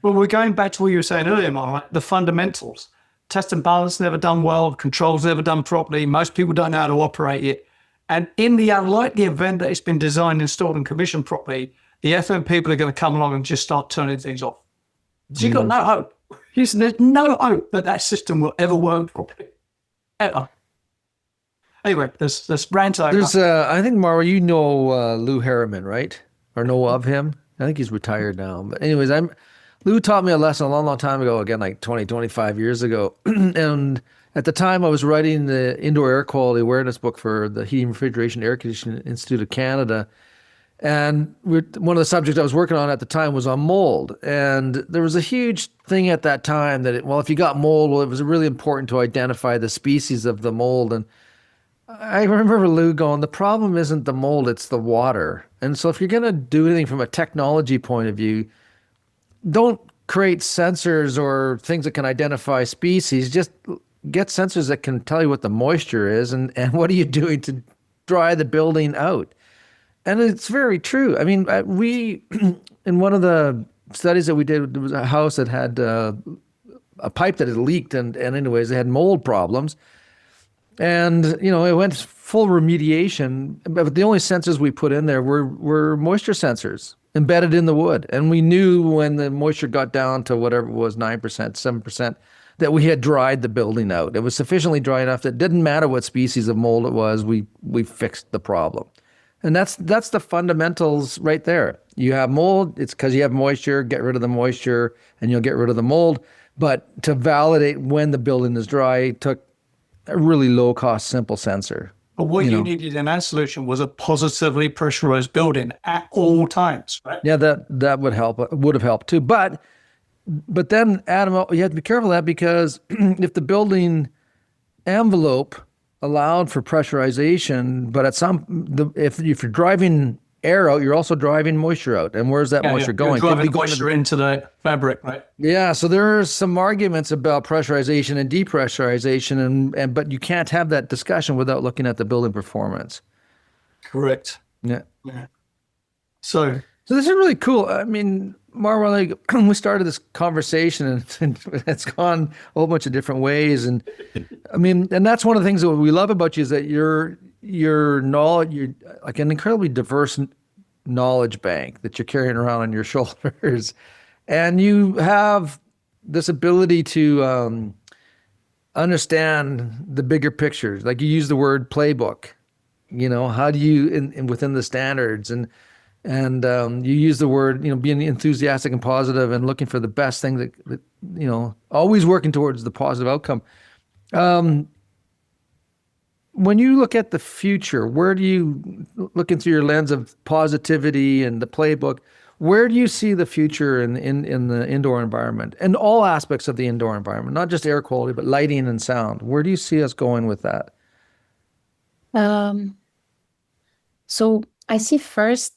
But we're going back to what you were saying earlier, Marwa, the fundamentals. Test and balance never done well. Controls never done properly. Most people don't know how to operate it. And in the unlikely event that it's been designed, installed, and commissioned properly, the FM people are going to come along and just start turning things off. So you've got no hope. There's no hope that system will ever work properly. Ever. Anyway, there's rant over. There's, I think, Marwa, you know Lou Harriman, right? Or know of him? I think he's retired now. But anyways, Lou taught me a lesson a long, long time ago, again, like 20, 25 years ago. And at the time, I was writing the Indoor Air Quality Awareness book for the Heating, Refrigeration, Air Conditioning Institute of Canada. And one of the subjects I was working on at the time was on mold. And there was a huge thing at that time that, if you got mold, it was really important to identify the species of the mold. And I remember Lou going, the problem isn't the mold, it's the water. And so if you're going to do anything from a technology point of view, don't create sensors or things that can identify species. Just get sensors that can tell you what the moisture is and what are you doing to dry the building out. And it's very true. I mean, we, in one of the studies that we did, there was a house that had a pipe that had leaked, and anyways, they had mold problems. And, it went full remediation, but the only sensors we put in there were moisture sensors embedded in the wood. And we knew when the moisture got down to whatever it was, 9%, 7%, that we had dried the building out. It was sufficiently dry enough that it didn't matter what species of mold it was, we fixed the problem. And that's the fundamentals right there. You have mold, it's because you have moisture, get rid of the moisture, and you'll get rid of the mold. But to validate when the building is dry took a really low-cost, simple sensor. But what you needed in that solution was a positively pressurized building at all times, right? Yeah, that would have helped too. But then, Adam, you have to be careful of that because if the building envelope allowed for pressurization, but if you're driving air out, you're also driving moisture out. And where's that moisture going? You're driving moisture into the fabric, right? Yeah, so there are some arguments about pressurization and depressurization, but you can't have that discussion without looking at the building performance. Correct. Yeah. So So this is really cool. I mean, Marwa, like we started this conversation and it's gone a whole bunch of different ways. And I mean, and that's one of the things that we love about you is that your knowledge, you're like an incredibly diverse knowledge bank that you're carrying around on your shoulders. And you have this ability to understand the bigger pictures. Like you use the word playbook, how do you, in within the standards, and you use the word, being enthusiastic and positive and looking for the best thing that always working towards the positive outcome. When you look at the future, where do you, looking through your lens of positivity and the playbook, where do you see the future in the indoor environment and all aspects of the indoor environment, not just air quality, but lighting and sound? Where do you see us going with that? So I see first,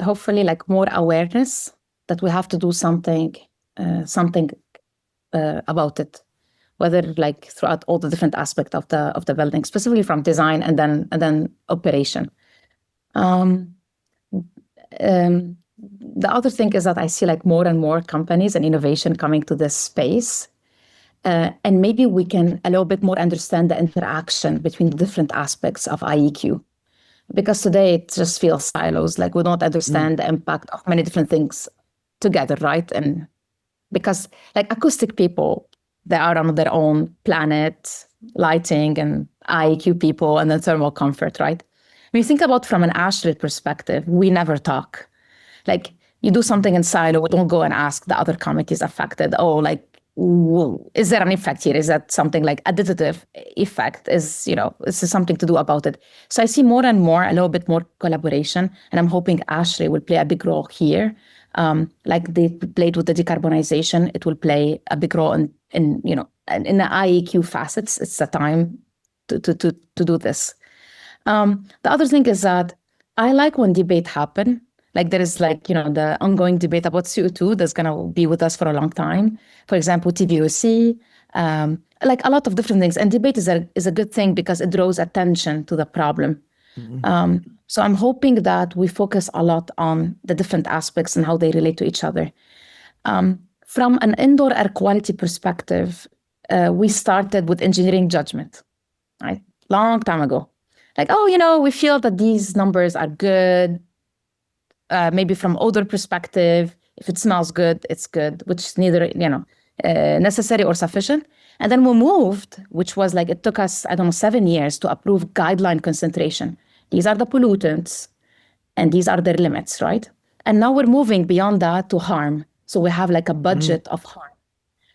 hopefully, like more awareness that we have to do something about it, whether like throughout all the different aspects of the building, specifically from design and then operation. The other thing is that I see like more and more companies and innovation coming to this space. And maybe we can a little bit more understand the interaction between the different aspects of IEQ. Because today it just feels silos, like we don't understand the impact of many different things together, right? And because like acoustic people, they are on their own planet, lighting and IEQ people, and then thermal comfort, right? When you think about from an ASHRAE perspective, we never talk. Like you do something in silo, we don't go and ask the other committees affected, is there an effect here? Is that something like additive effect? Is there something to do about it? So I see more and more, a little bit more collaboration, and I'm hoping ASHRAE will play a big role here. Like they played with the decarbonization, it will play a big role in the IEQ facets. It's the time to do this. The other thing is that I like when debate happen. Like there is the ongoing debate about CO2 that's going to be with us for a long time. For example, TVOC, like a lot of different things. And debate is a good thing because it draws attention to the problem. Mm-hmm. So I'm hoping that we focus a lot on the different aspects and how they relate to each other. From an indoor air quality perspective, we started with engineering judgment, right? Long time ago. Like, we feel that these numbers are good. Maybe from odor perspective, if it smells good, it's good, which is neither, necessary or sufficient. And then we moved, which was like, it took us, 7 years to approve guideline concentration. These are the pollutants and these are their limits, right? And now we're moving beyond that to harm. So we have like a budget of harm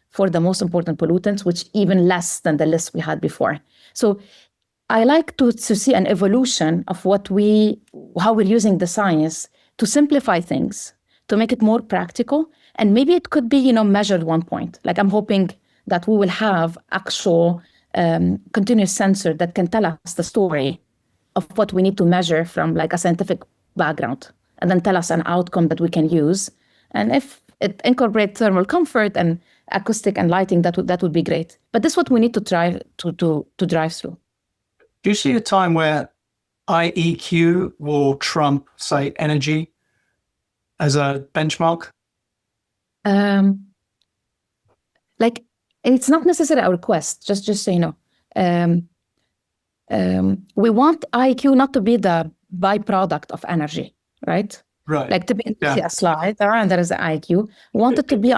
for the most important pollutants, which even less than the list we had before. So I like to see an evolution of how we're using the science to simplify things, to make it more practical. And maybe it could be, measured one point. Like I'm hoping that we will have actual continuous sensor that can tell us the story of what we need to measure from like a scientific background, and then tell us an outcome that we can use. And if it incorporates thermal comfort and acoustic and lighting, that would be great. But this is what we need to try to drive through. Do you see a time where IEQ will trump, say, energy as a benchmark? Like, it's not necessarily our quest, just so you know. We want IEQ not to be the byproduct of energy, right? Right. Like to be a slide there, and there is the IEQ. We want it to be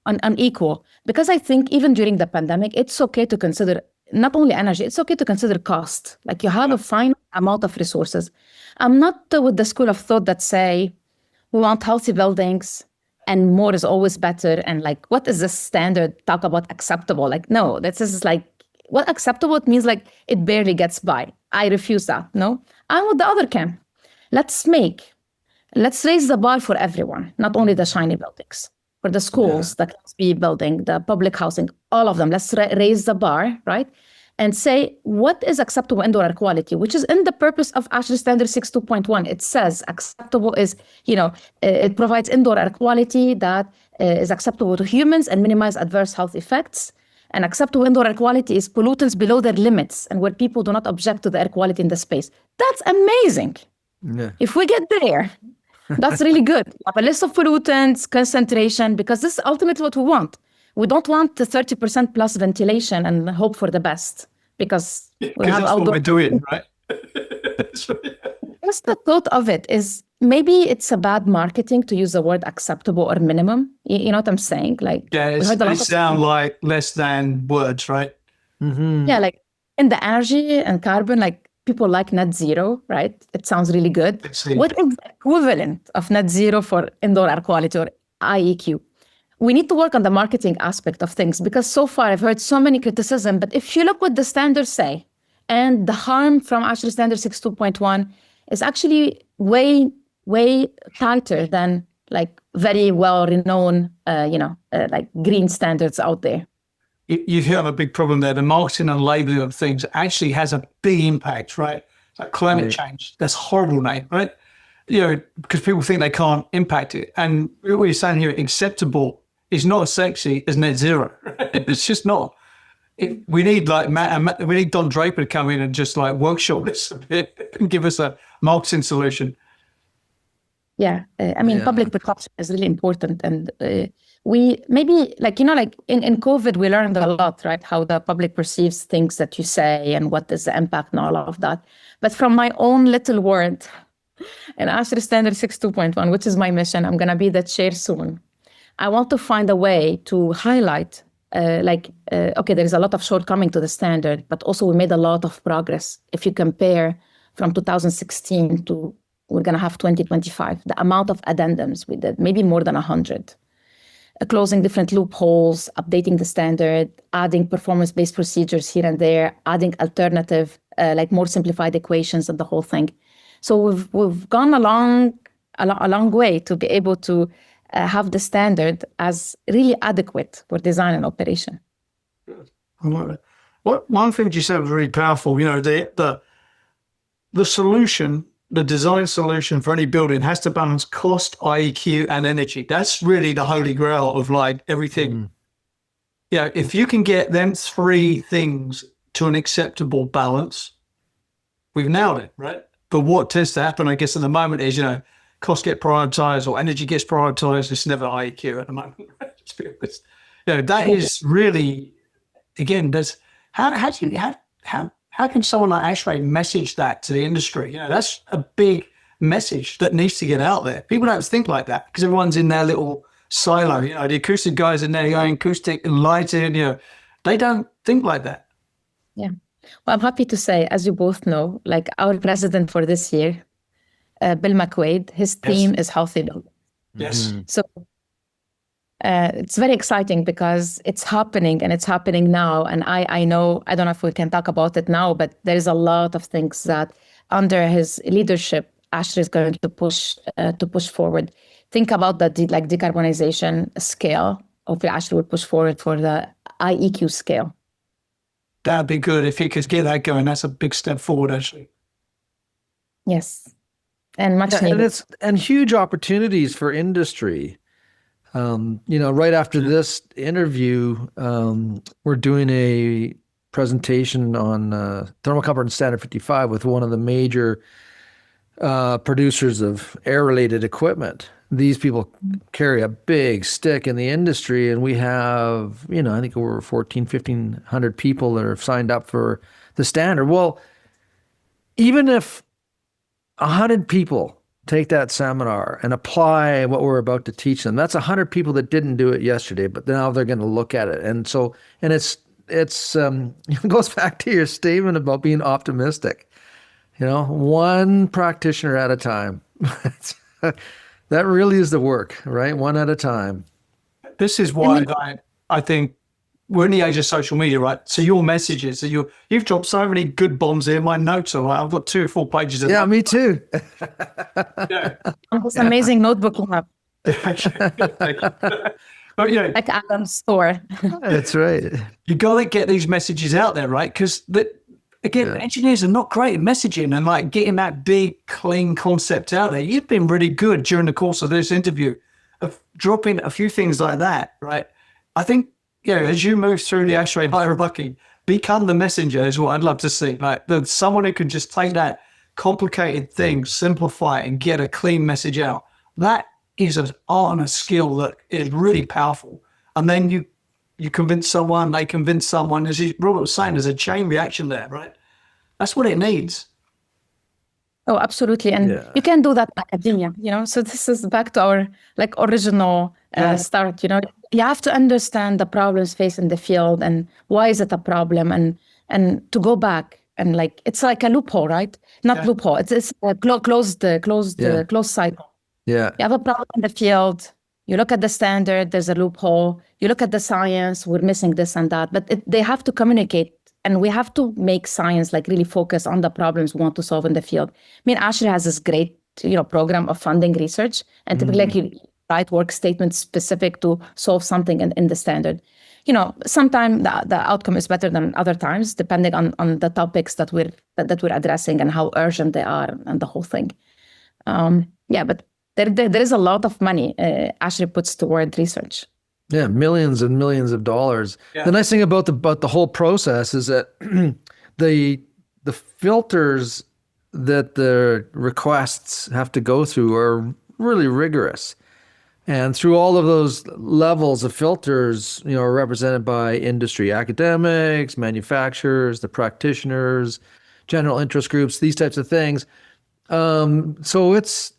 unequal, because I think even during the pandemic, it's okay to consider not only energy, it's okay to consider cost. Like you have a finite amount of resources. I'm not with the school of thought that say, we want healthy buildings and more is always better. And like, what is the standard? Talk about acceptable. Like, no, this is like, what acceptable it means like it barely gets by. I refuse that. No, I'm with the other camp. Let's raise the bar for everyone, not only the shiny buildings. For the schools, the Class B building, the public housing, all of them. Let's raise the bar, right? And say, what is acceptable indoor air quality, which is in the purpose of ASHRAE Standard 6.2.1. It says acceptable is, it provides indoor air quality that is acceptable to humans and minimize adverse health effects. And acceptable indoor air quality is pollutants below their limits and where people do not object to the air quality in the space. That's amazing. Yeah. If we get there, That's really good. Have a list of pollutants, concentration, because this is ultimately what we want. We don't want the 30% plus ventilation and hope for the best, because we have that's outdoor. what we're doing, right? Just the thought of it is maybe it's a bad marketing to use the word acceptable or minimum. You know what I'm saying? Like, Yeah, they sound like less than words, right? yeah, like in the energy and carbon, like people like net zero, right? It sounds really good. What is the equivalent of net zero for indoor air quality or IEQ? We need to work on the marketing aspect of things, because so far I've heard so many criticism, but if you look what the standards say, and the harm from ASHRAE standard 62.1 is actually way tighter than like very well-renowned, like green standards out there. You've hit on a big problem there. The marketing and labeling of things actually has a big impact, right? Like climate change. That's a horrible name, right? Because people think they can't impact it. And what you're saying here, acceptable, is not as sexy as net zero. It's just not. We need we need Don Draper to come in and just like workshop this a bit and give us a marketing solution. Yeah, public perception is really important, and we maybe like in COVID we learned a lot, right? How the public perceives things that you say and what is the impact and all of that. But from my own little word, in ASHRAE Standard 62.1, which is my mission, I'm gonna be the chair soon. I want to find a way to highlight, okay, there is a lot of shortcoming to the standard, but also we made a lot of progress. If you compare from 2016 to we're going to have 2025, the amount of addendums we did, maybe more than 100. Closing different loopholes, updating the standard, adding performance-based procedures here and there, adding alternative, like more simplified equations and the whole thing. So we've gone a long way to be able to have the standard as really adequate for design and operation. I like that. One thing you said was really powerful. The solution, the design solution for any building has to balance cost, IEQ, and energy. That's really the holy grail of like everything. If you can get them three things to an acceptable balance, we've nailed it, right? But what tends to happen, I guess, at the moment is, cost get prioritized or energy gets prioritized. It's never IEQ at the moment. Let's be honest. That is really, again, how can someone like ASHRAE message that to the industry? That's a big message that needs to get out there. People don't think like that because everyone's in their little silo. The acoustic guys in there going acoustic and lighting, they don't think like that. Yeah. Well, I'm happy to say, as you both know, like our president for this year, Bill McQuaid, his theme is healthy building. Yes. So it's very exciting because it's happening and it's happening now. And I know, I don't know if we can talk about it now, but there is a lot of things that under his leadership, ASHRAE is going to push forward. Think about the decarbonization scale. Hopefully ASHRAE will push forward for the IEQ scale. That'd be good if he could get that going. That's a big step forward, actually. Yes. And much needed. And huge opportunities for industry. Right after this interview, we're doing a presentation on thermal comfort standard 55 with one of the major producers of air-related equipment. These people carry a big stick in the industry, and we have, I think over 1,500 people that have signed up for the standard. Well, even if 100 people take that seminar and apply what we're about to teach them, that's 100 people that didn't do it yesterday, but now they're going to look at it. And so, it goes back to your statement about being optimistic. One practitioner at a time. That really is the work, right? One at a time. This is why I think we're in the age of social media, right? So your messages, you've dropped so many good bombs here. My notes are like, I've got 2 or 4 pages of Yeah, me too. This amazing notebook you have. But, like Adam's store. That's right. You got to get these messages out there, right? Because engineers are not great at messaging and like getting that big, clean concept out there. You've been really good during the course of this interview of dropping a few things like that, right? I think, as you move through the ASHRAE hierarchy, become the messenger is what I'd love to see. Like someone who can just take that complicated thing, simplify it, and get a clean message out. That is an art and a skill that is really powerful. And then you convince someone, they convince someone. As Robert was saying, there's a chain reaction there, right? That's what it needs. Oh, absolutely. And you can do that in academia, So this is back to our original start, You have to understand the problems faced in the field and why is it a problem, and to go back and it's like a loophole, right? Not loophole. It's a closed cycle. Yeah. You have a problem in the field. You look at the standard, there's a loophole. You look at the science, we're missing this and that. But they have to communicate, and we have to make science really focus on the problems we want to solve in the field. ASHRAE has this great, program of funding research, and typically you write work statements specific to solve something in the standard. Sometimes the outcome is better than other times, depending on the topics that we're addressing and how urgent they are and the whole thing. But there is a lot of money ASHRAE puts toward research. Yeah, millions and millions of dollars. Yeah. The nice thing about the whole process is that the filters that the requests have to go through are really rigorous. And through all of those levels of filters, are represented by industry academics, manufacturers, the practitioners, general interest groups, these types of things. So it's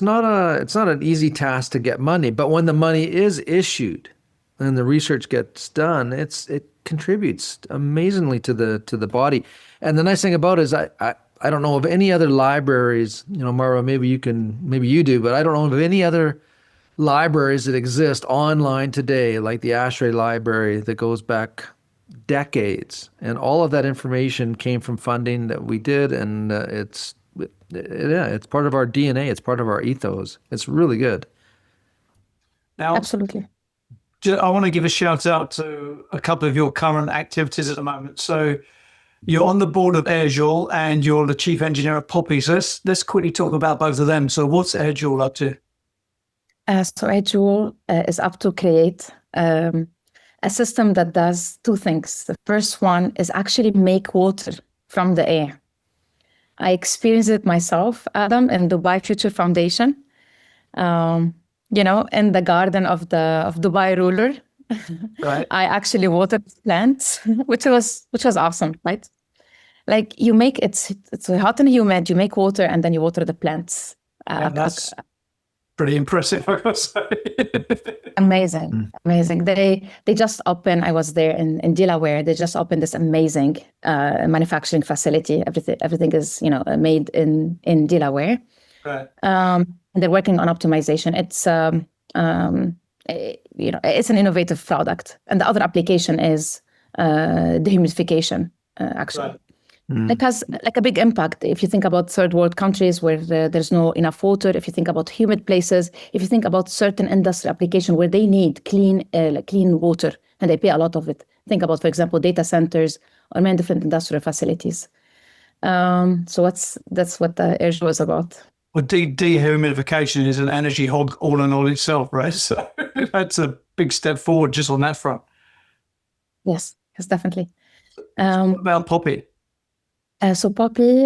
not an easy task to get money, but when the money is issued and the research gets done, it contributes amazingly to the body. And the nice thing about it is I don't know of any other libraries, Marwa, maybe you do, but I don't know of any other libraries that exist online today, like the ASHRAE library that goes back decades. And all of that information came from funding that we did, and it's part of our DNA. It's part of our ethos. It's really good. Now, absolutely. I want to give a shout out to a couple of your current activities at the moment. So you're on the board of AirJoule and you're the chief engineer at Poppy. So let's quickly talk about both of them. So what's AirJoule up to? So AirJoule is up to create a system that does two things. The first one is actually make water from the air. I experienced it myself, Adam, in Dubai Future Foundation. In the garden of Dubai ruler. Right. I actually watered plants, which was awesome, right? You make it's hot and humid. You make water and then you water the plants. That's pretty impressive, I gotta say. Amazing. They just opened. I was there in Delaware. They just opened this amazing manufacturing facility. Everything is made in Delaware. Right. And they're working on optimization. It's it's an innovative product, and the other application is dehumidification. Actually. Right. It has a big impact if you think about third world countries where there's no enough water, if you think about humid places, if you think about certain industry application where they need clean water and they pay a lot of it. Think about, for example, data centers or many different industrial facilities. So that's what the AirJoule is about. Well, dehumidification is an energy hog all in all itself, right? So that's a big step forward just on that front. Yes, definitely. What about Poppy? So Poppy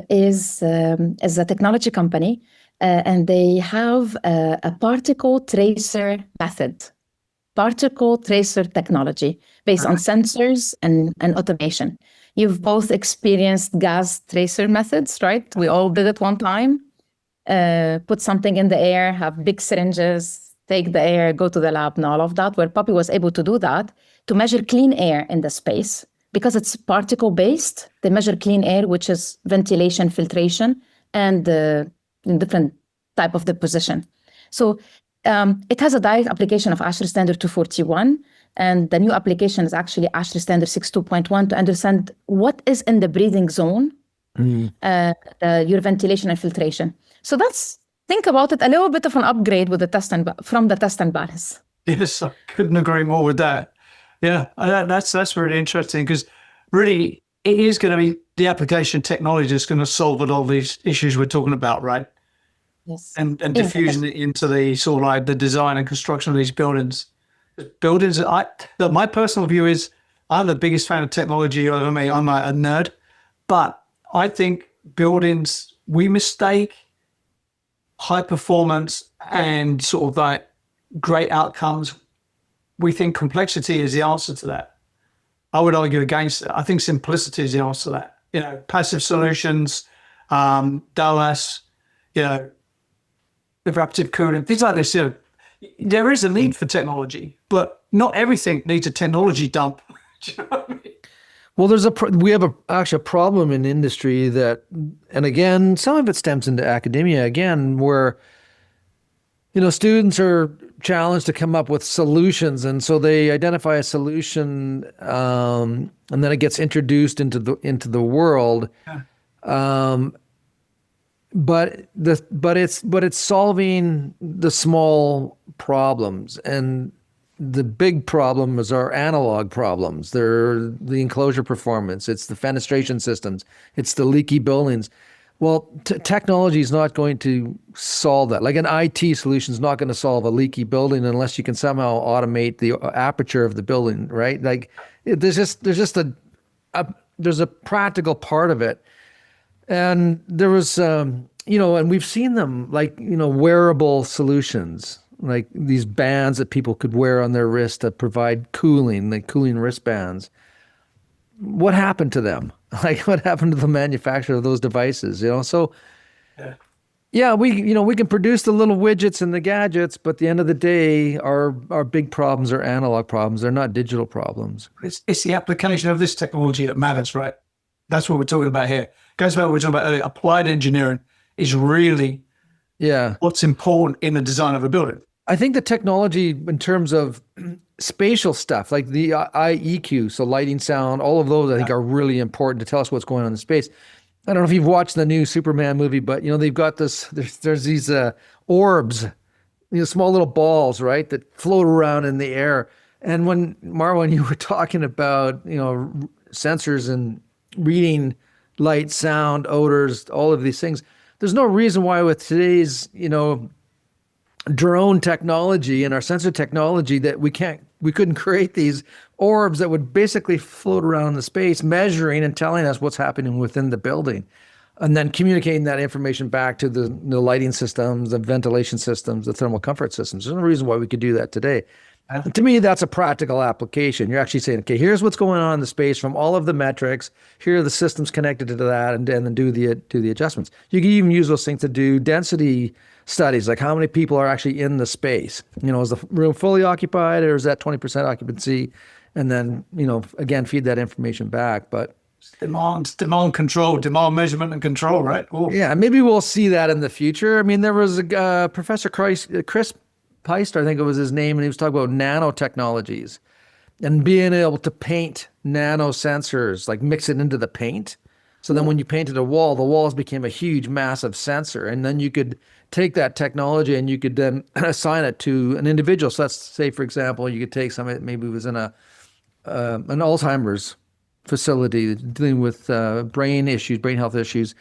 is a technology company, and they have a particle tracer method, particle tracer technology based on sensors and automation. You've both experienced gas tracer methods, right? We all did it one time. Put something in the air, have big syringes, take the air, go to the lab, and all of that, where Poppy was able to do that to measure clean air in the space. Because it's particle-based, they measure clean air, which is ventilation, filtration, and different type of deposition. So it has a direct application of ASHRAE Standard 241, and the new application is actually ASHRAE Standard 62.1 to understand what is in the breathing zone, your ventilation and filtration. So think about it, a little bit of an upgrade with from the test and balance. Yes, I couldn't agree more with that. Yeah, that's really interesting because really it is going to be the application technology that's going to solve a lot of these issues we're talking about, right? Yes. And diffusing it into the sort of like the design and construction of these buildings. My personal view is I'm the biggest fan of technology over me. I'm a nerd, but I think buildings, we mistake high performance and sort of like great outcomes, we think complexity is the answer to that. I would argue against it. I think simplicity is the answer to that. You know, passive solutions, DOAS, you know, evaporative cooling, things like this. You know, there is a need for technology, but not everything needs a technology dump. Do you know what I mean? Well, we have actually a problem in industry that, and again, some of it stems into academia again, where, you know, students are challenged to come up with solutions, and so they identify a solution, and then it gets introduced into the world. Yeah. But it's solving the small problems, and the big problems are analog problems. They're the enclosure performance. It's the fenestration systems. It's the leaky buildings. Well, technology is not going to solve that. Like an IT solution is not going to solve a leaky building unless you can somehow automate the aperture of the building, right? Like there's a practical part of it. And there was, you know, and we've seen them, like, you know, wearable solutions, like these bands that people could wear on their wrist that provide cooling, like cooling wristbands. What happened to them? Like, what happened to the manufacturer of those devices? You know, so yeah, we can produce the little widgets and the gadgets, but at the end of the day, our big problems are analog problems. They're not digital problems. It's the application of this technology that matters, right? That's what we're talking about here. Goes back to what we were talking about earlier. Applied engineering is really what's important in the design of a building. I think the technology in terms of spatial stuff, like the IEQ, so lighting, sound, all of those I think are really important to tell us what's going on in space. I don't know if you've watched the new Superman movie, but, you know, they've got there's these orbs, you know, small little balls, right, that float around in the air. And when, Marwa, you were talking about, you know, sensors and reading light, sound, odors, all of these things, there's no reason why with today's, you know, drone technology and our sensor technology that we couldn't create these orbs that would basically float around in the space, measuring and telling us what's happening within the building, and then communicating that information back to the lighting systems, the ventilation systems, the thermal comfort systems. There's no reason why we could do that today. To me, that's a practical application. You're actually saying, okay, here's what's going on in the space from all of the metrics. Here are the systems connected to that, and then do the adjustments. You can even use those things to do density studies, like how many people are actually in the space. You know, is the room fully occupied, or is that 20% occupancy? And then, you know, again, feed that information back. But demand control, demand measurement and control, right? Ooh. Yeah, maybe we'll see that in the future. I mean, there was a Professor Chris Peister, I think it was his name, and he was talking about nanotechnologies and being able to paint nano sensors, like mix it into the paint. So then when you painted a wall, the walls became a huge, massive sensor. And then you could take that technology and you could then assign it to an individual. So let's say, for example, you could take somebody that maybe was in an Alzheimer's facility dealing with brain health issues,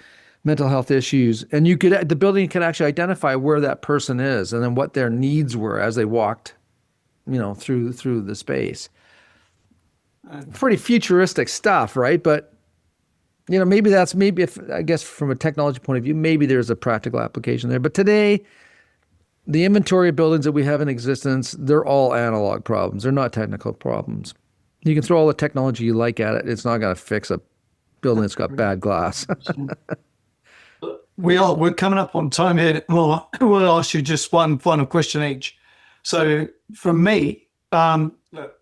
mental health issues, and the building can actually identify where that person is and then what their needs were as they walked, you know, through the space. Pretty futuristic stuff, right? But, you know, maybe if, I guess from a technology point of view, maybe there's a practical application there. But today, the inventory of buildings that we have in existence, they're all analog problems. They're not technical problems. You can throw all the technology you like at it. It's not going to fix a building that's got bad glass. We're coming up on time here. We'll ask you just one final question each. So from me, look,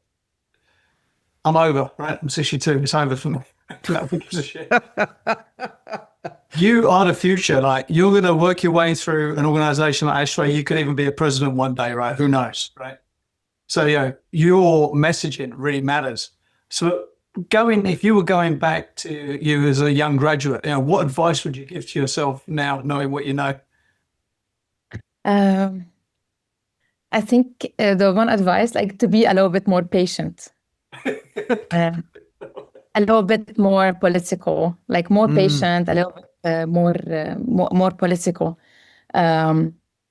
I'm over, right? I'm 62. It's over for me. You are the future. Like, you're going to work your way through an organization like ASHRAE. You could even be a president one day, right? Who knows, right? So, yeah, your messaging really matters. So if you were going back to you as a young graduate, you know, what advice would you give to yourself now, knowing what you know? I think the one advice, like, to be a little bit more patient, a little bit more political, like more patient, a little bit more political,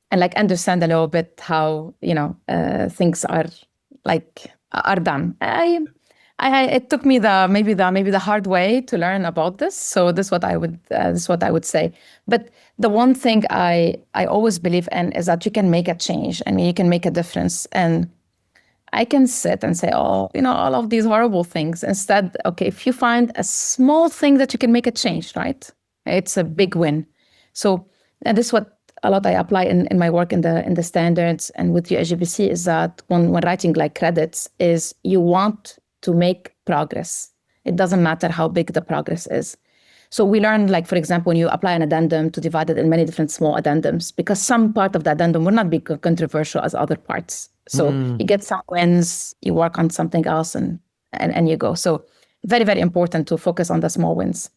and like understand a little bit how, you know, things are done. It took me maybe the hard way to learn about this. So this is what I would say. But the one thing I always believe in is that you can make a change and you can make a difference. And I can sit and say, oh, all of these horrible things. Instead, okay, if you find a small thing that you can make a change, right? It's a big win. So, and this is what a lot I apply in my work in the standards and with USGBC is that when writing like credits is you want to make progress. It doesn't matter how big the progress is. So we learned, like, for example, when you apply an addendum to divide it in many different small addendums, because some part of the addendum will not be controversial as other parts. So you get some wins, you work on something else, and you go. So very, very important to focus on the small wins.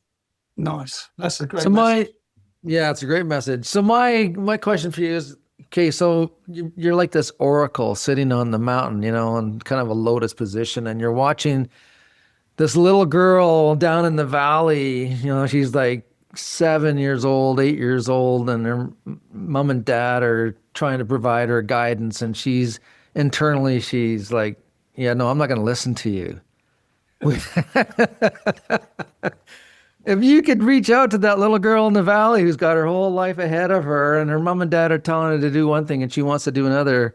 Nice. That's a great message. It's a great message. So my question for you is, okay, so you're like this oracle sitting on the mountain, in kind of a lotus position, and you're watching this little girl down in the valley, she's like 7 years old, 8 years old, and her mom and dad are trying to provide her guidance, and she's like, yeah, no, I'm not going to listen to you. If you could reach out to that little girl in the valley who's got her whole life ahead of her and her mom and dad are telling her to do one thing and she wants to do another,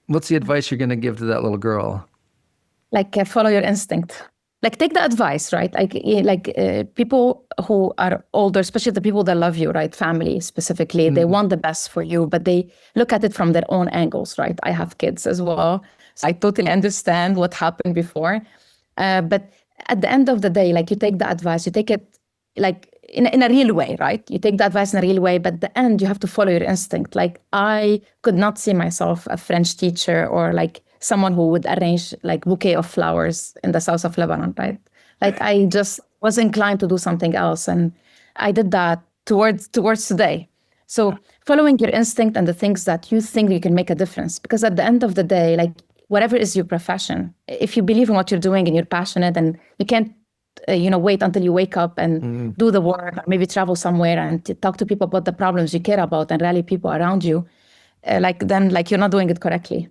what's the advice you're going to give to that little girl? Like follow your instinct. Like take the advice, right? People who are older, especially the people that love you, right? Family specifically, they want the best for you, but they look at it from their own angles, right? I have kids as well, so I totally understand what happened before. But at the end of the day, like you take the advice, you take it like in a real way, right? You take the advice in a real way, but at the end you have to follow your instinct. Like I could not see myself a French teacher or like someone who would arrange like bouquet of flowers in the south of Lebanon, right? Like I just was inclined to do something else. And I did that towards today. So following your instinct and the things that you think you can make a difference. Because at the end of the day, like whatever is your profession, if you believe in what you're doing and you're passionate and you can't, wait until you wake up and do the work, or maybe travel somewhere and talk to people about the problems you care about and rally people around you, then you're not doing it correctly.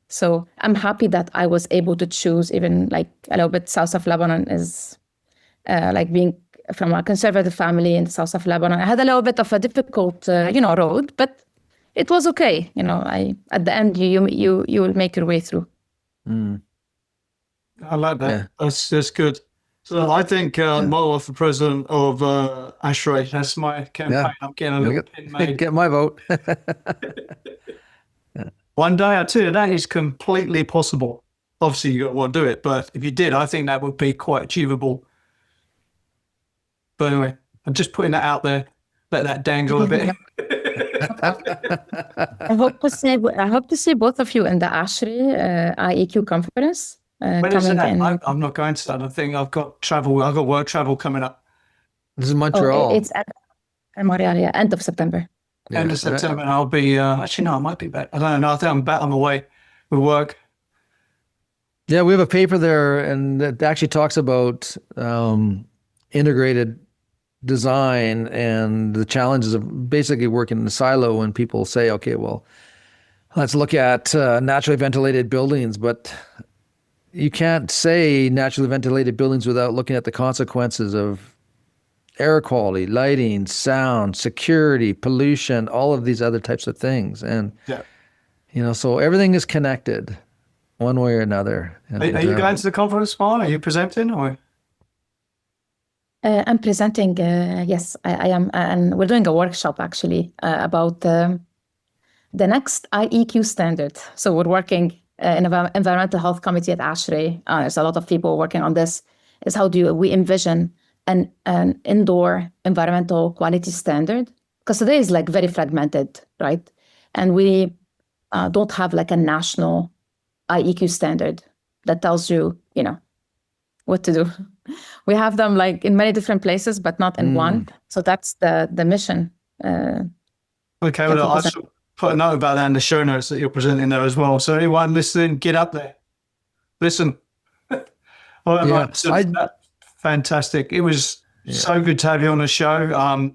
So I'm happy that I was able to choose even like a little bit south of Lebanon is like being from a conservative family in the south of Lebanon. I had a little bit of a difficult, road, but it was okay. At the end, you will make your way through. I like that. Yeah. That's good. So I think Marwa for president of ASHRAE. That's my campaign. Yeah. I'm getting a little pin made. Get my vote. One day, I tell you, that is completely possible. Obviously, you got to want to do it, but if you did, I think that would be quite achievable. But anyway, I'm just putting that out there. Let that dangle a bit. I hope to see both of you in the ASHRAE IEQ conference. When is that? I'm not going to that. I think I've got travel. I've got work travel coming up. This is Montreal. It's at Montreal, end of September. End of September, and I'll be, actually, no, I might be back. I don't know. I think I'm back on the way with work. Yeah, we have a paper there, and it actually talks about integrated design and the challenges of basically working in a silo when people say, okay, well, let's look at naturally ventilated buildings, but you can't say naturally ventilated buildings without looking at the consequences of air quality, lighting, sound, security, pollution, all of these other types of things. And, so everything is connected one way or another. And, are you going to the conference, Marwa? Are you presenting or? I'm presenting, yes, I am. And we're doing a workshop actually about the next IEQ standard. So we're working in an environmental health committee at ASHRAE. There's a lot of people working on this. Is how do we envision an indoor environmental quality standard? Because today is like very fragmented, right? And we don't have like a national IEQ standard that tells you, what to do. We have them like in many different places, but not in one. So that's the mission. Okay, well, I should put a note about that in the show notes that you're presenting there as well. So anyone listening, get up there. Listen. Fantastic. It was so good to have you on the show. I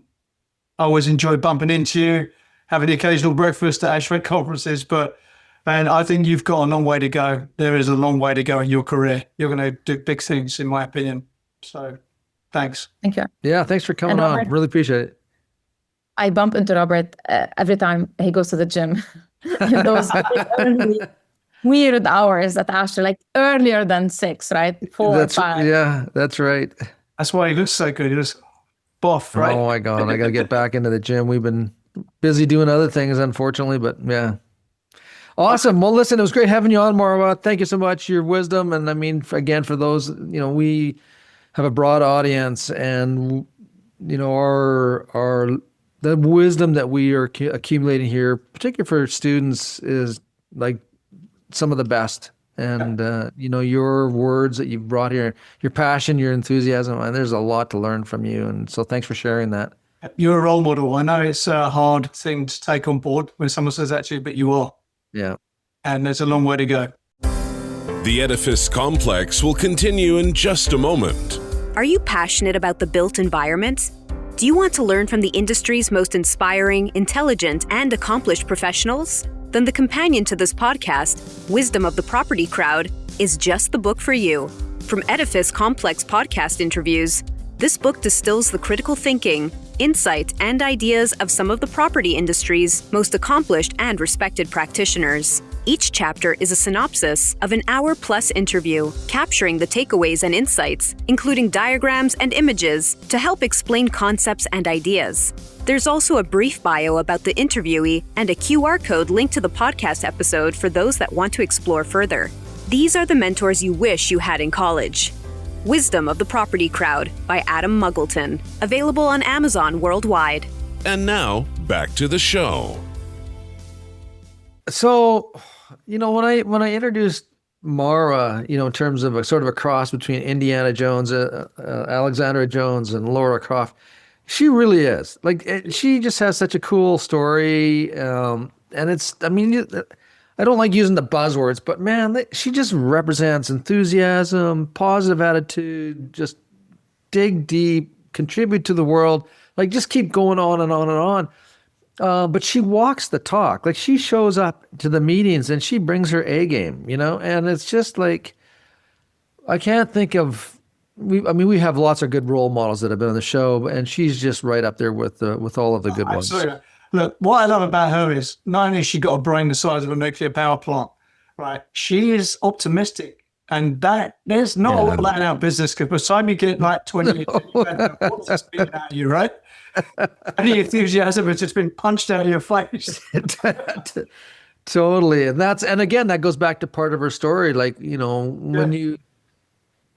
always enjoy bumping into you, having the occasional breakfast at ASHRAE conferences, but Man, I think you've got a long way to go. There is a long way to go in your career. You're going to do big things, in my opinion. So thanks. Thank you. Yeah, thanks for coming on. Robert, Really appreciate it. I bump into Robert every time he goes to the gym. In those early, weird hours at ASHRAE, like earlier than 6, right? 4 or 5. Yeah, that's right. That's why he looks so good. He looks buff, right? Oh my God, I got to get back into the gym. We've been busy doing other things, unfortunately, but yeah. Awesome. Well, listen, it was great having you on, Marwa. Thank you so much. Your wisdom. And I mean, again, for those, we have a broad audience, and, the wisdom that we are accumulating here, particularly for students, is like some of the best. And, your words that you've brought here, your passion, your enthusiasm, and there's a lot to learn from you. And so thanks for sharing that. You're a role model. I know it's a hard thing to take on board when someone says that to you, but you are. Yeah. And there's a long way to go. The Edifice Complex will continue in just a moment. Are you passionate about the built environment? Do you want to learn from the industry's most inspiring, intelligent, and accomplished professionals? Then the companion to this podcast, Wisdom of the Property Crowd, is just the book for you. From Edifice Complex podcast interviews, this book distills the critical thinking, insight, and ideas of some of the property industry's most accomplished and respected practitioners. Each chapter is a synopsis of an hour-plus interview, capturing the takeaways and insights, including diagrams and images, to help explain concepts and ideas. There's also a brief bio about the interviewee and a QR code linked to the podcast episode for those that want to explore further. These are the mentors you wish you had in college. Wisdom of the Property Crowd by Adam Muggleton, available on Amazon worldwide. And now, back to the show. So, when I introduced Marwa, in terms of a sort of a cross between Indiana Jones, Alexandra Jones, and Laura Croft, she really is. She just has such a cool story, and I don't like using the buzzwords, but man, she just represents enthusiasm, positive attitude, just dig deep, contribute to the world, just keep going on and on and on. But she walks the talk. She shows up to the meetings and she brings her A game, and it's just I can't think of, we have lots of good role models that have been on the show, and she's just right up there with all of the good ones. Absolutely. Look, what I love about her is not only has she got a brain the size of a nuclear power plant, right? She is optimistic, and that there's not a lot of that in our business, because by the time you get 20 years, what's this being out of you, right? Any enthusiasm has just been punched out of your face. Totally. And again, that goes back to part of her story.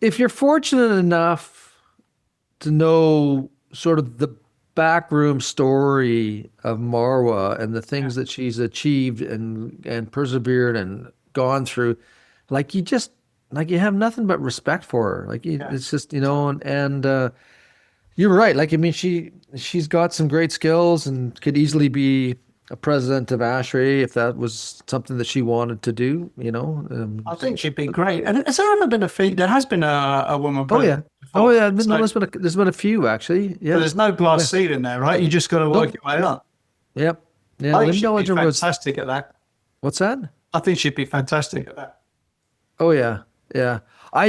If you're fortunate enough to know sort of the backroom story of Marwa and the things that she's achieved and persevered and gone through, you have nothing but respect for her. It's just, and you're right. She's got some great skills and could easily be a president of ASHRAE if that was something that she wanted to do, I think she'd be great. And has there ever been there has been a woman president? Oh yeah. There's been a few, actually. Yeah. But there's no glass ceiling there, right? You just got to work your way up. Yep. Yeah. I think she'd be fantastic at that. What's that? I think she'd be fantastic at that. Oh yeah. Yeah. I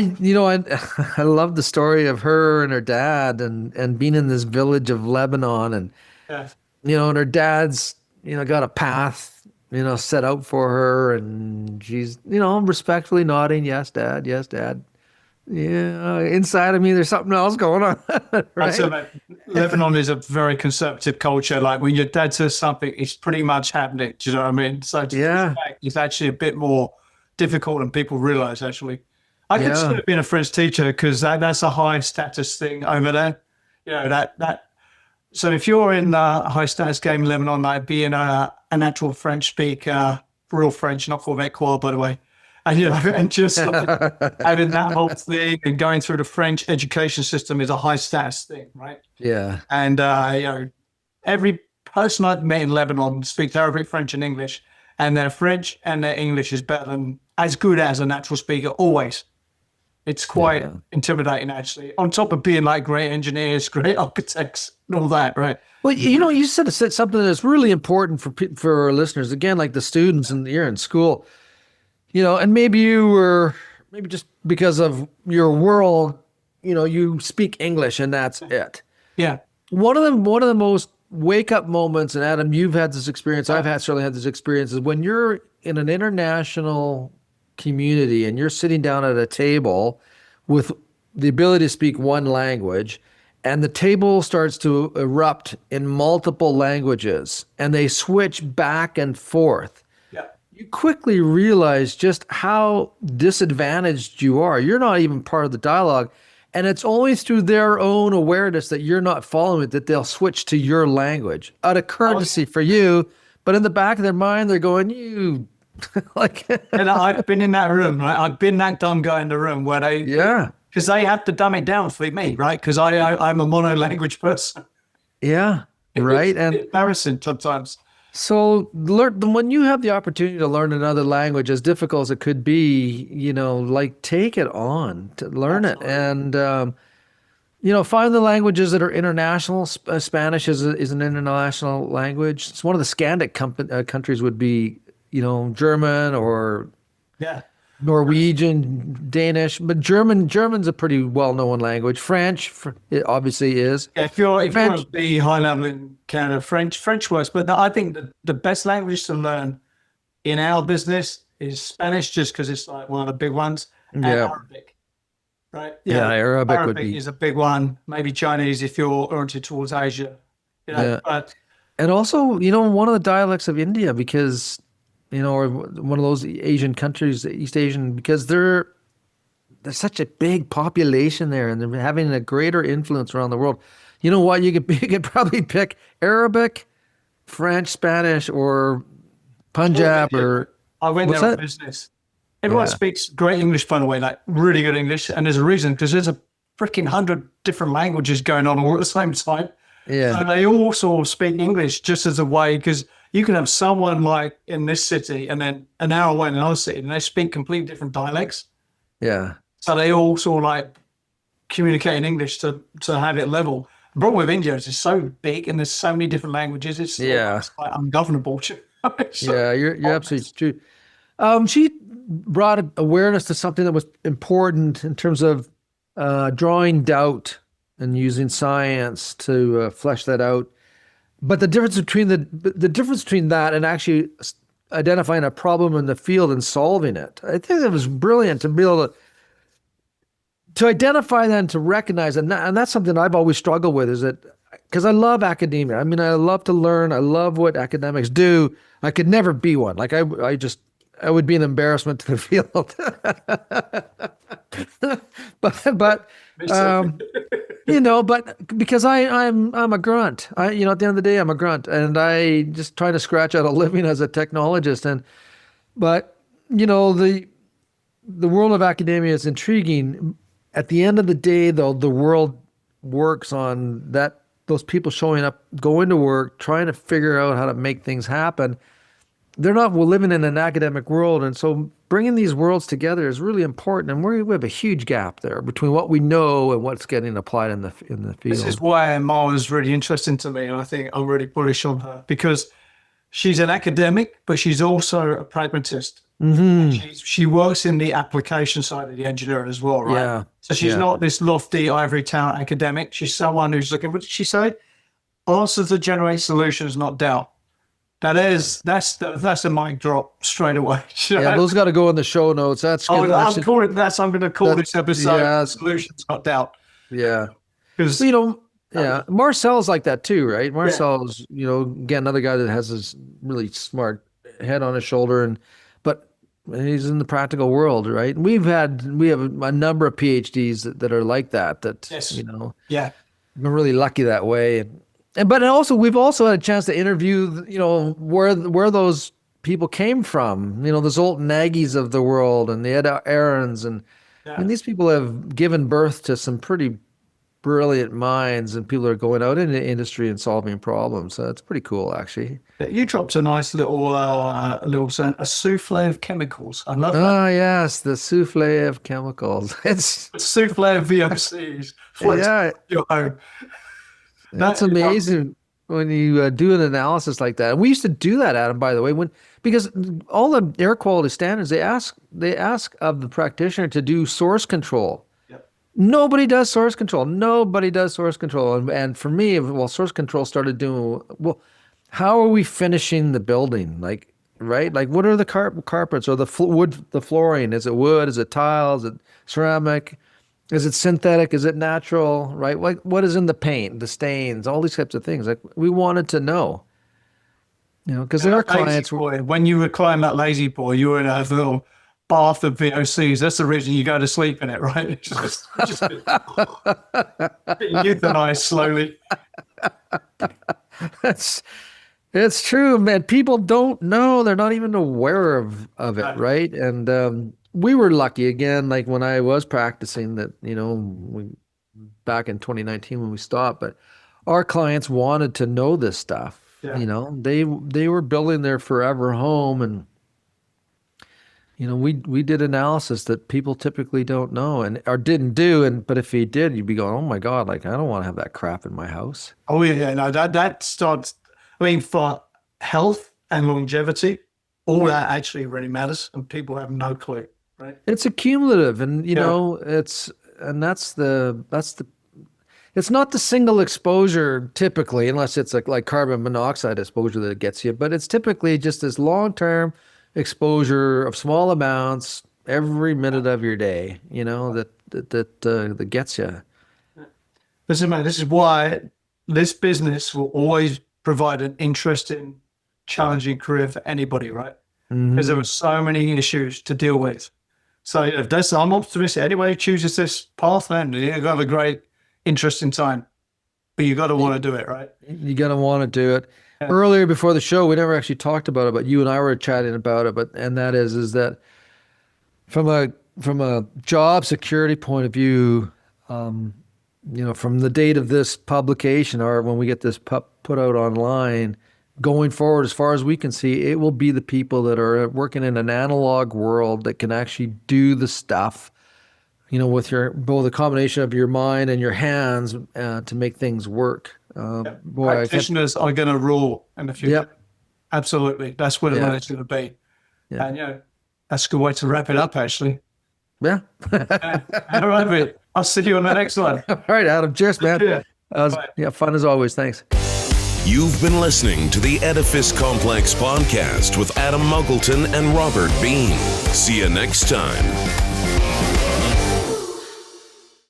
love the story of her and her dad and being in this village of Lebanon, and and her dad's got a path set out for her, and she's respectfully nodding, yes dad, yes dad. Yeah, inside of me there's something else going on. Right? So, Lebanon is a very conservative culture. When your dad says something, it's pretty much happening. Do you know what I mean? So it's actually a bit more difficult than people realize, actually. I consider being a French teacher because that's a high status thing over there. So if you're in a high status game in Lebanon, being an actual French speaker, real French, not Quebecois, by the way, and just having that whole thing and going through the French education system is a high status thing, right? Yeah. And every person I've met in Lebanon speaks Arabic, French, and English, and their French and their English is better than as good as a natural speaker always. It's quite intimidating, actually, on top of being like great engineers, great architects, and all that, right? Well, you said something that's really important for our listeners. Again, like the students and you're in school, and maybe just because of your world, you speak English and that's it. Yeah. One of the most wake up moments, and Adam, you've had this experience. I've certainly had this experience, is when you're in an international community and you're sitting down at a table with the ability to speak one language, and the table starts to erupt in multiple languages and they switch back and forth. Yeah. You quickly realize just how disadvantaged you are. You're not even part of the dialogue. And it's only through their own awareness that you're not following it that they'll switch to your language out of courtesy for you. But in the back of their mind, they're going, you like. And I've been in that room, right? I've been that dumb guy in the room where because they have to dumb it down for me, right? Because I'm a mono-language person. Yeah, right. It's embarrassing sometimes. So when you have the opportunity to learn another language, as difficult as it could be, take it on to learn it. And, find the languages that are international. Spanish is an international language. It's one of the Scandic countries would be, German or Norwegian, Danish, but German's a pretty well-known language. French, it obviously is. Yeah, if you want to be high level in Canada, French works. But I think the best language to learn in our business is Spanish, just because it's like one of the big ones, and Arabic. Right? Yeah, Arabic would be. is a big one. Maybe Chinese if you're oriented towards Asia. But and also, one of the dialects of India, because or one of those Asian countries, East Asian, because there's such a big population there and they're having a greater influence around the world. You know what? You could probably pick Arabic, French, Spanish, or Punjab I went there on business. Everyone speaks great English, by the way, like really good English. And there's a reason, because there's a freaking 100 different languages going on all at the same time. Yeah. And they all sort of speak English just as a way, because you can have someone like in this city and then an hour away in another city and they speak completely different dialects. Yeah. So they all sort of like communicate in English to have it level. The problem with India is it's so big and there's so many different languages. It's quite ungovernable. You're absolutely true. She brought awareness to something that was important in terms of drawing doubt and using science to flesh that out. But the difference between that and actually identifying a problem in the field and solving it, I think it was brilliant to be able to identify that and to recognize it. And that's something I've always struggled with, is that because I love academia. I mean, I love to learn. I love what academics do. I could never be one. Like I would be an embarrassment to the field. but because I'm a grunt. At the end of the day, I'm a grunt, and I just try to scratch out a living as a technologist. But the world of academia is intriguing. At the end of the day, though, the world works on that. Those people showing up, going to work, trying to figure out how to make things happen. They're not living in an academic world, and so bringing these worlds together is really important. And we have a huge gap there between what we know and what's getting applied in the field. This is why Marwa is really interesting to me, and I think I'm really bullish on her, because she's an academic, but she's also a pragmatist. Mm-hmm. She works in the application side of the engineering as well, right? Yeah. So she's not this lofty ivory tower academic. She's someone who's looking. What did she say? Answers that generate solutions, not doubt. That's a mic drop straight away. Yeah, those got to go in the show notes. I'm going to call this episode "Solutions, Not Doubt." Yeah, because Marcel's like that too, right? Marcel's again another guy that has this really smart head on his shoulder, but he's in the practical world, right? And we have a number of PhDs that are like that. Been really lucky that way. But also, we've also had a chance to interview, where those people came from. The Zoltan Nagys of the world and the Ed Aarons, and these people have given birth to some pretty brilliant minds, and people are going out into industry and solving problems. So it's pretty cool, actually. You dropped a nice little a souffle of chemicals. I love that. Oh, yes, the souffle of chemicals. It's A souffle of VOCs. yeah, Your home. that's amazing when you do an analysis like that. And we used to do that, Adam, by the way, because all the air quality standards, they ask of the practitioner to do source control. Nobody does source control. And for me, well, source control started doing, well, how are we finishing the building? Like, right? Like, what are the carpets or the flooring? Is it wood? Is it tile? Is it ceramic? Is it synthetic? Is it natural? Right? Like, what is in the paint, the stains, all these types of things? Like, we wanted to know, because our clients were. When you recline that lazy boy, you're in a little bath of VOCs. That's the reason you go to sleep in it, right? It's just euthanized slowly. It's true, man. People don't know. They're not even aware of it, right? And we were lucky, again, like when I was practicing that, back in 2019 when we stopped, but our clients wanted to know this stuff. Yeah. They were building their forever home, and we did analysis that people typically don't know or didn't do, but if he did, you'd be going, oh my God, like I don't want to have that crap in my house. Oh yeah, no, that starts. I mean, for health and longevity, all that actually really matters, and people have no clue, right? It's accumulative, and it's not the single exposure typically, unless it's like carbon monoxide exposure that gets you, but it's typically just this long-term exposure of small amounts every minute of your day, that gets you. Listen, man, this is why this business will always provide an interesting, challenging career for anybody, right? Because there were so many issues to deal with. So I'm optimistic. Anybody who chooses this path, man, you're going to have a great, interesting time. But you got to want to do it, right? You got to want to do it. Yeah. Earlier before the show, we never actually talked about it, but you and I were chatting about it. And that is that from a job security point of view, from the date of this publication or when we get this put out online, going forward, as far as we can see, it will be the people that are working in an analog world that can actually do the stuff, with both a combination of your mind and your hands to make things work. Practitioners are going to rule in the future. Yep. Absolutely. That's what it's going to be. Yeah. And that's a good way to wrap it up, actually. Yeah. All right, mate. I'll see you on the next one. All right, Adam. Cheers, man. Fun as always. Thanks. You've been listening to the Edifice Complex podcast with Adam Muggleton and Robert Bean. See you next time.